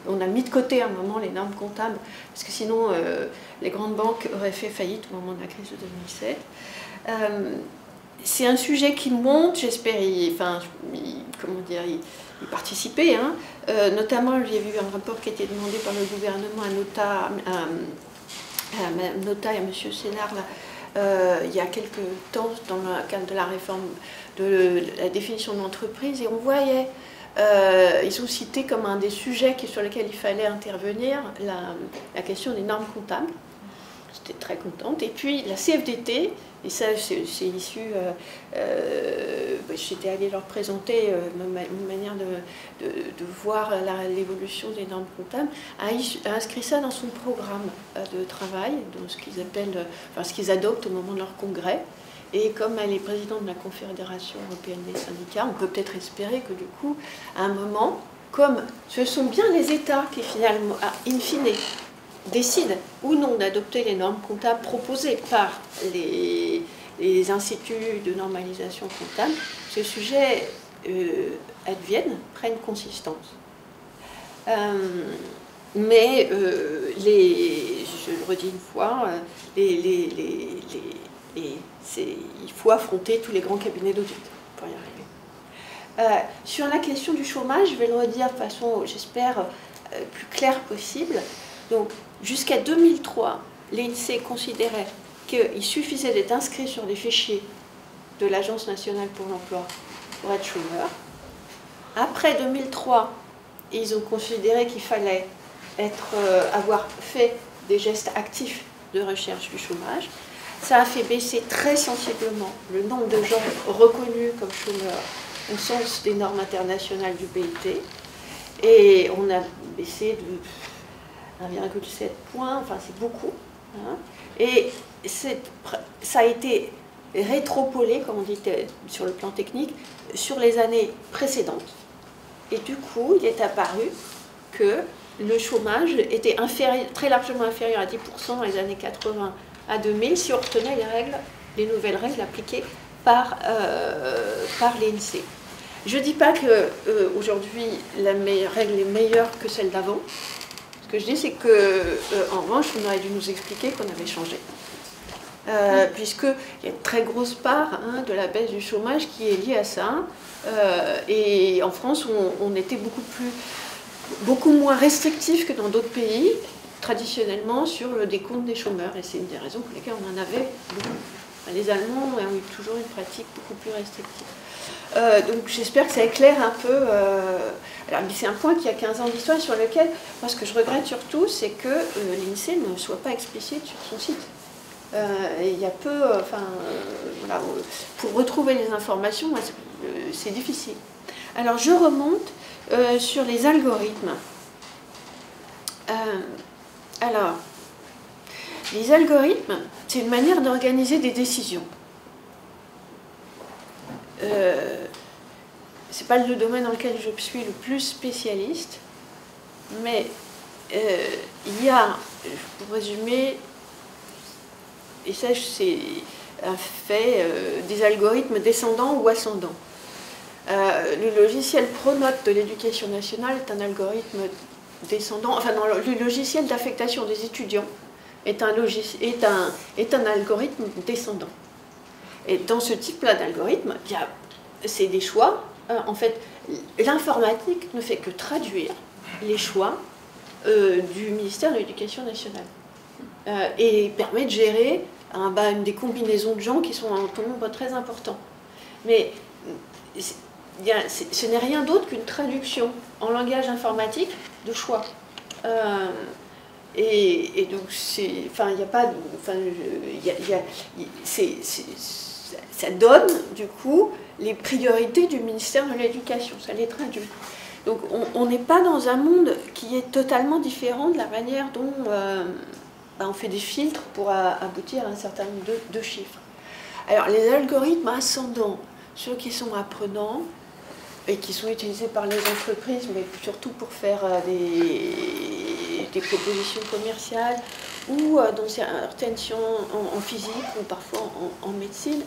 On a mis de côté à un moment les normes comptables, parce que sinon, les grandes banques auraient fait faillite au moment de la crise de 2007. C'est un sujet qui monte, j'espère, y participer, hein. Notamment, j'ai vu un rapport qui a été demandé par le gouvernement à Nota et à M. Sénard il y a quelques temps dans le cadre de la réforme de la définition de l'entreprise, et on voyait, ils ont cité comme un des sujets sur lesquels il fallait intervenir la question des normes comptables. J'étais très contente. Et puis la CFDT, et ça c'est issu, j'étais allée leur présenter une manière de voir l'évolution des normes comptables, a inscrit ça dans son programme de travail, dans ce qu'ils appellent, ce qu'ils adoptent au moment de leur congrès. Et comme elle est présidente de la Confédération européenne des syndicats, on peut peut-être espérer que du coup, à un moment, comme ce sont bien les États qui finalement, in fine, décident ou non d'adopter les normes comptables proposées par les instituts de normalisation comptable, ce sujet advienne, prenne consistance. Mais je le redis une fois, il faut affronter tous les grands cabinets d'audit pour y arriver. Sur la question du chômage, je vais le redire de façon, j'espère, plus claire possible. Donc, jusqu'à 2003, l'INSEE considérait qu'il suffisait d'être inscrit sur les fichiers de l'Agence nationale pour l'emploi pour être chômeur. Après 2003, ils ont considéré qu'il fallait avoir fait des gestes actifs de recherche du chômage. Ça a fait baisser très sensiblement le nombre de gens reconnus comme chômeurs au sens des normes internationales du BIT. Et on a baissé de 1,7 points, enfin c'est beaucoup. Hein. Et ça a été rétropolé, comme on dit sur le plan technique, sur les années précédentes. Et du coup, il est apparu que le chômage était très largement inférieur à 10% dans les années 80 à 2000 si on retenait les nouvelles règles appliquées par l'INSEE. Je ne dis pas qu'aujourd'hui la règle est meilleure que celle d'avant. Ce que je dis, c'est qu'en revanche, on aurait dû nous expliquer qu'on avait changé. Puisqu'il y a une très grosse part de la baisse du chômage qui est liée à ça. Et en France, on était beaucoup moins restrictif que dans d'autres pays, traditionnellement, sur le décompte des chômeurs. Et c'est une des raisons pour lesquelles on en avait beaucoup. Les Allemands ont eu toujours une pratique beaucoup plus restrictive. Donc j'espère que ça éclaire un peu. Alors, c'est un point qui a 15 ans d'histoire sur lequel, moi, ce que je regrette surtout, c'est que l'INSEE ne soit pas explicite sur son site. Il y a peu, voilà, pour retrouver les informations, c'est difficile. Alors je remonte sur les algorithmes. Alors, les algorithmes, c'est une manière d'organiser des décisions. C'est pas le domaine dans lequel je suis le plus spécialiste, mais il y a, pour résumer, et ça c'est un fait, des algorithmes descendants ou ascendants. Le logiciel Pronote de l'éducation nationale est un algorithme descendant, enfin non, le logiciel d'affectation des étudiants est un algorithme descendant. Et dans ce type-là d'algorithme, c'est des choix. En fait, l'informatique ne fait que traduire les choix du ministère de l'Éducation nationale et permet de gérer des combinaisons de gens qui sont en nombre très important. Mais ce n'est rien d'autre qu'une traduction en langage informatique de choix. Et donc, il n'y a pas... ça donne, du coup, les priorités du ministère de l'Éducation, ça les traduit. Donc, on n'est pas dans un monde qui est totalement différent de la manière dont on fait des filtres pour aboutir à un certain nombre de chiffres. Alors, les algorithmes ascendants, ceux qui sont apprenants, et qui sont utilisés par les entreprises, mais surtout pour faire des propositions commerciales, ou dans certaines sciences en physique, ou parfois en médecine,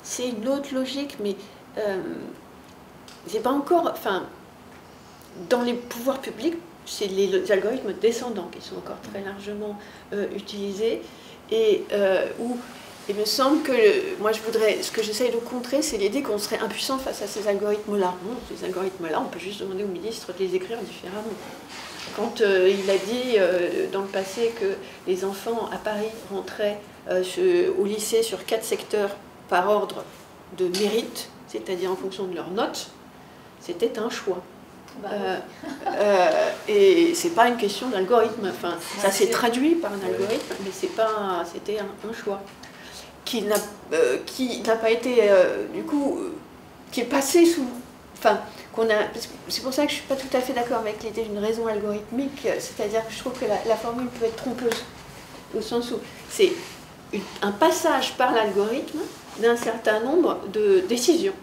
c'est une autre logique, mais c'est pas encore... Enfin, dans les pouvoirs publics, c'est les algorithmes descendants qui sont encore très largement utilisés, et où il me semble que, ce que j'essaye de contrer, c'est l'idée qu'on serait impuissant face à ces algorithmes-là. Non, ces algorithmes-là, on peut juste demander au ministre de les écrire différemment. Quand il a dit dans le passé que les enfants à Paris rentraient au lycée sur 4 secteurs par ordre de mérite, c'est-à-dire en fonction de leurs notes, c'était un choix. Et c'est pas une question d'algorithme. Enfin, ça s'est traduit par un algorithme, mais c'était un choix qui n'a pas été, du coup, qui est passé sous... Enfin, c'est pour ça que je ne suis pas tout à fait d'accord avec l'idée d'une raison algorithmique, c'est-à-dire que je trouve que la formule peut être trompeuse, au sens où c'est un passage par l'algorithme d'un certain nombre de décisions,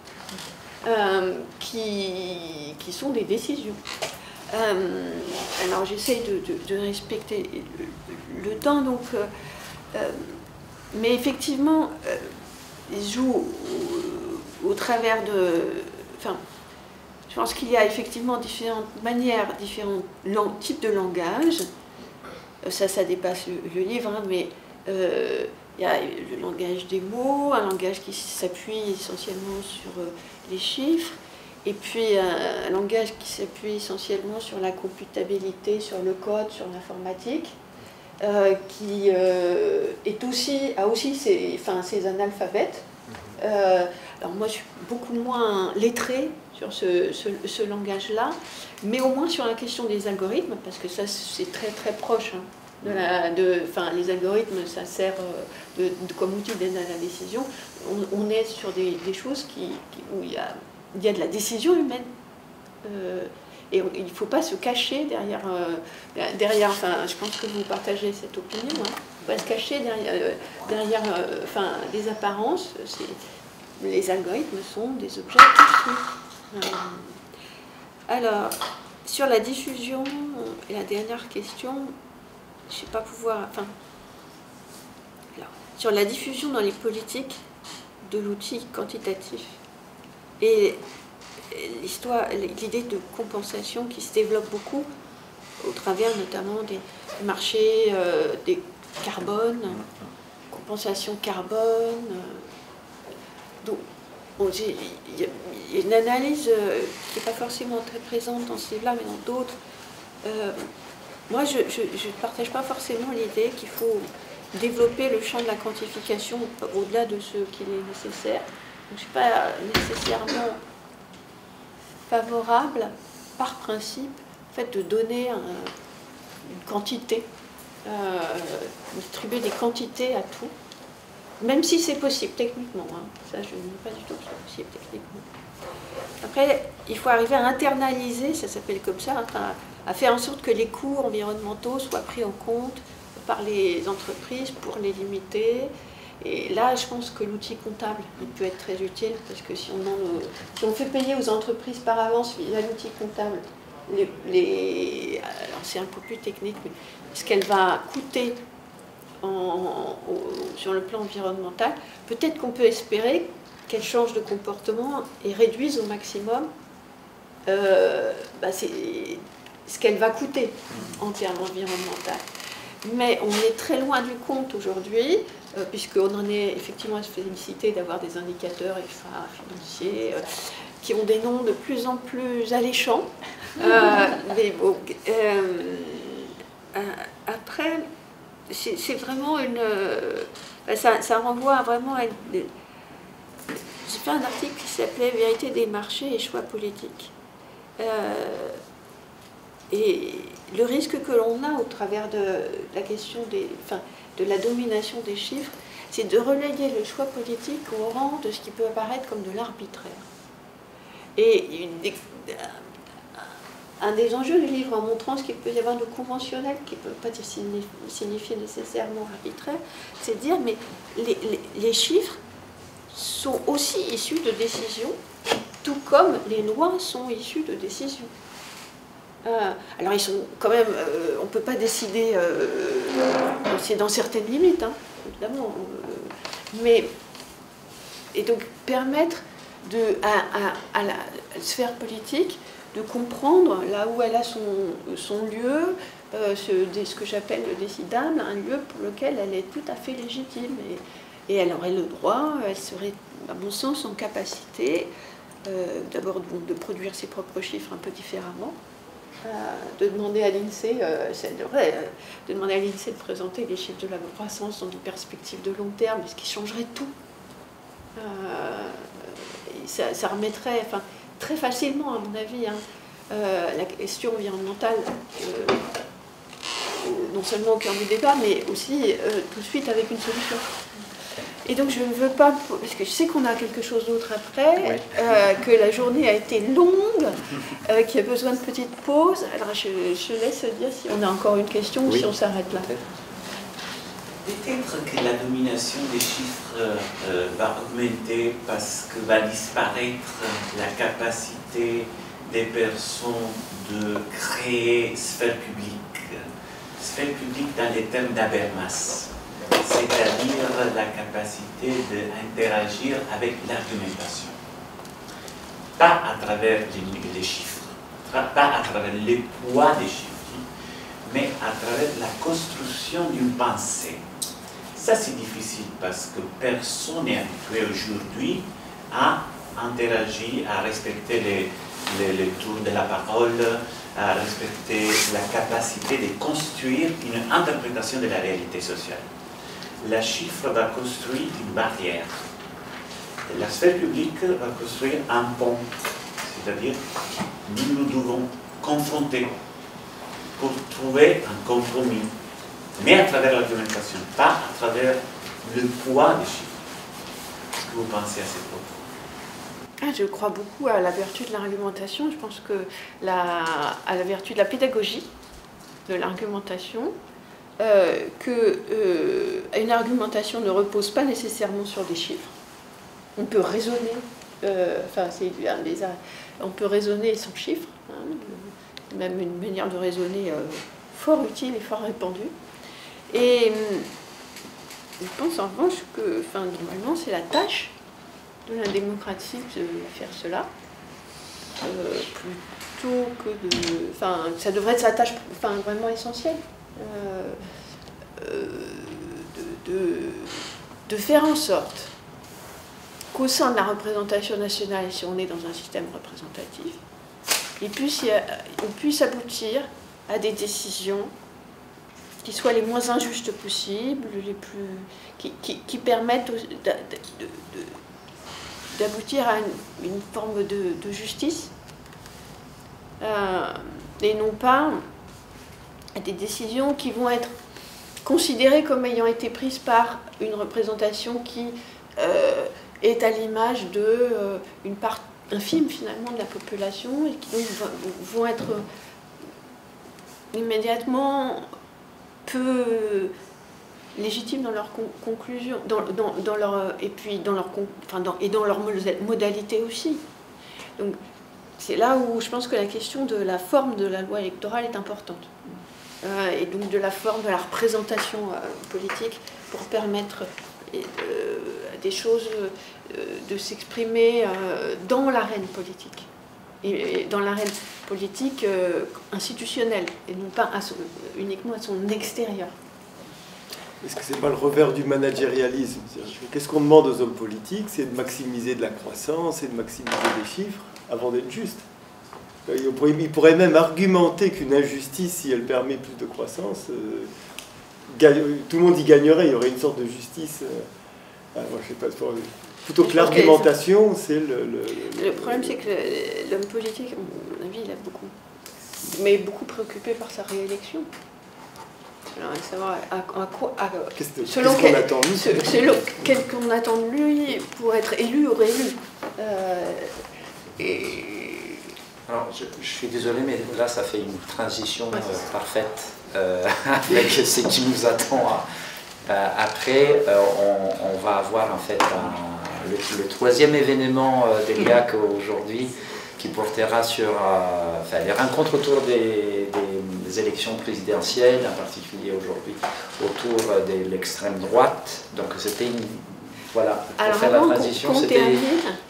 qui sont des décisions. Alors j'essaie de respecter le temps, donc... mais effectivement, ils jouent au travers de... Enfin, je pense qu'il y a effectivement différentes manières, différents types de langage. Ça dépasse le livre, hein, mais il y a le langage des mots, un langage qui s'appuie essentiellement sur les chiffres, et puis un langage qui s'appuie essentiellement sur la computabilité, sur le code, sur l'informatique. Qui a aussi ses analphabètes. Alors moi je suis beaucoup moins lettrée sur ce langage-là, mais au moins sur la question des algorithmes, parce que ça c'est très très proche hein, les algorithmes, ça sert comme outil d'aide à la décision. On est sur des choses où il y a de la décision humaine. Et il ne faut pas se cacher derrière enfin, je pense que vous partagez cette opinion, hein. Il ne faut pas se cacher derrière des apparences. Les algorithmes sont des objets construits. Alors, sur la diffusion, et la dernière question, je ne sais pas pouvoir... Enfin, alors, sur la diffusion dans les politiques de l'outil quantitatif, et l'idée de compensation qui se développe beaucoup au travers notamment des marchés des carbone, compensation carbone. Donc, il y a une analyse qui n'est pas forcément très présente dans ce livre-là, mais dans d'autres. Moi, je ne partage pas forcément l'idée qu'il faut développer le champ de la quantification au-delà de ce qu'il est nécessaire. Donc, je ne suis pas nécessairement favorable, par principe, en fait, de donner une quantité, distribuer des quantités à tout. même si c'est possible techniquement, hein. Ça je ne dis pas du tout que c'est possible techniquement. Après, il faut arriver à internaliser, ça s'appelle comme ça, hein, à faire en sorte que les coûts environnementaux soient pris en compte par les entreprises pour les limiter. Et là, je pense que l'outil comptable, il peut être très utile, parce que si on fait payer aux entreprises par avance via l'outil comptable, alors c'est un peu plus technique, mais ce qu'elle va coûter sur le plan environnemental, peut-être qu'on peut espérer qu'elle change de comportement et réduise au maximum ce qu'elle va coûter en termes environnementaux. Mais on est très loin du compte aujourd'hui, puisqu'on en est effectivement à se féliciter d'avoir des indicateurs financiers qui ont des noms de plus en plus alléchants. Mais bon, après, c'est vraiment ça renvoie vraiment à une... J'ai fait un article qui s'appelait « Vérité des marchés et choix politiques ». Et le risque que l'on a au travers de la question de la domination des chiffres, c'est de reléguer le choix politique au rang de ce qui peut apparaître comme de l'arbitraire. Et un des enjeux du livre, en montrant ce qu'il peut y avoir de conventionnel, qui ne peut pas signifier nécessairement arbitraire, c'est de dire, mais les chiffres sont aussi issus de décisions, tout comme les lois sont issues de décisions. Alors ils sont quand même, on ne peut pas décider, c'est dans certaines limites, hein, évidemment, mais et donc permettre à la sphère politique de comprendre là où elle a son lieu, ce que j'appelle le décidable, un lieu pour lequel elle est tout à fait légitime, et elle aurait le droit, elle serait à mon sens en capacité d'abord de produire ses propres chiffres un peu différemment, de demander à l'INSEE, de demander à l'INSEE de présenter les chiffres de la croissance dans des perspectives de long terme, ce qui changerait tout. Ça remettrait, très facilement, à mon avis, la question environnementale, non seulement au cœur du débat, mais aussi tout de suite avec une solution. Et donc je ne veux pas, parce que je sais qu'on a quelque chose d'autre après, que la journée a été longue, qu'il y a besoin de petites pauses. Alors je laisse dire si on a encore une question ou si on s'arrête là. Peut-être que la domination des chiffres va augmenter parce que va disparaître la capacité des personnes de créer sphère publique. Sphère publique dans les termes d'Habermas, c'est-à-dire la capacité d'interagir avec l'argumentation. Pas à travers les chiffres, pas à travers les poids des chiffres, mais à travers la construction d'une pensée. Ça, c'est difficile parce que personne n'est habitué aujourd'hui à interagir, à respecter les tours de la parole, à respecter la capacité de construire une interprétation de la réalité sociale. Le chiffre va construire une barrière. La sphère publique va construire un pont, c'est-à-dire nous devons confronter pour trouver un compromis, mais à travers l'argumentation, pas à travers le poids des chiffres. Qu'est-ce que vous pensez à ces propos? Je crois beaucoup à la vertu de l'argumentation. Je pense que à la vertu de la pédagogie de l'argumentation, une argumentation ne repose pas nécessairement sur des chiffres. On peut raisonner, on peut raisonner sans chiffres, hein, même une manière de raisonner fort utile et fort répandue. Et je pense en revanche que, normalement, c'est la tâche de la démocratie de faire cela, plutôt que de... ça devrait être sa tâche vraiment essentielle, de faire en sorte qu'au sein de la représentation nationale, si on est dans un système représentatif, on puisse aboutir à des décisions qui soient les moins injustes possibles, qui permettent d'aboutir à une forme de justice, et non pas à des décisions qui vont être considérée comme ayant été prise par une représentation qui est à l'image de une part infime finalement de la population et qui donc vont être immédiatement peu légitimes dans leur conclusion, dans leur, et puis dans leur, dans leur modalité aussi. Donc c'est là où je pense que la question de la forme de la loi électorale est importante. Et donc de la forme de la représentation politique pour permettre des choses de s'exprimer dans l'arène politique. Et dans l'arène politique institutionnelle, et non pas uniquement à son extérieur. Est-ce que c'est pas le revers du managérialisme? Qu'est-ce qu'on demande aux hommes politiques? C'est de maximiser de la croissance et de maximiser des chiffres avant d'être juste. Ils pourraient même argumenter qu'une injustice, si elle permet plus de croissance, tout le monde y gagnerait, il y aurait une sorte de justice. Moi, je sais pas, plutôt que l'argumentation, c'est le problème, c'est que l'homme politique, à mon avis, il a beaucoup préoccupé par sa réélection. Alors, savoir selon qu'on attend quel qu'on attend de lui pour être élu ou réélu. Alors, je suis désolé, mais là, ça fait une transition parfaite avec ce qui nous attend. Après, on va avoir en fait le troisième événement d'Eliac aujourd'hui qui portera sur les rencontres autour des élections présidentielles, en particulier aujourd'hui autour de l'extrême droite. Donc c'était voilà, pour faire la transition, c'était...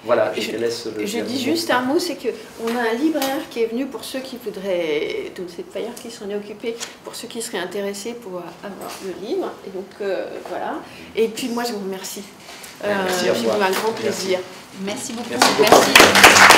Voilà, je te laisse le... Je dis juste un mot, c'est qu'on a un libraire qui est venu pour ceux qui voudraient... Donc c'est Payer qui s'en est occupé, pour ceux qui seraient intéressés pour avoir le livre. Et donc voilà. Et puis moi je vous remercie. Merci à toi. J'ai eu un grand plaisir. Merci beaucoup. Merci beaucoup. Merci.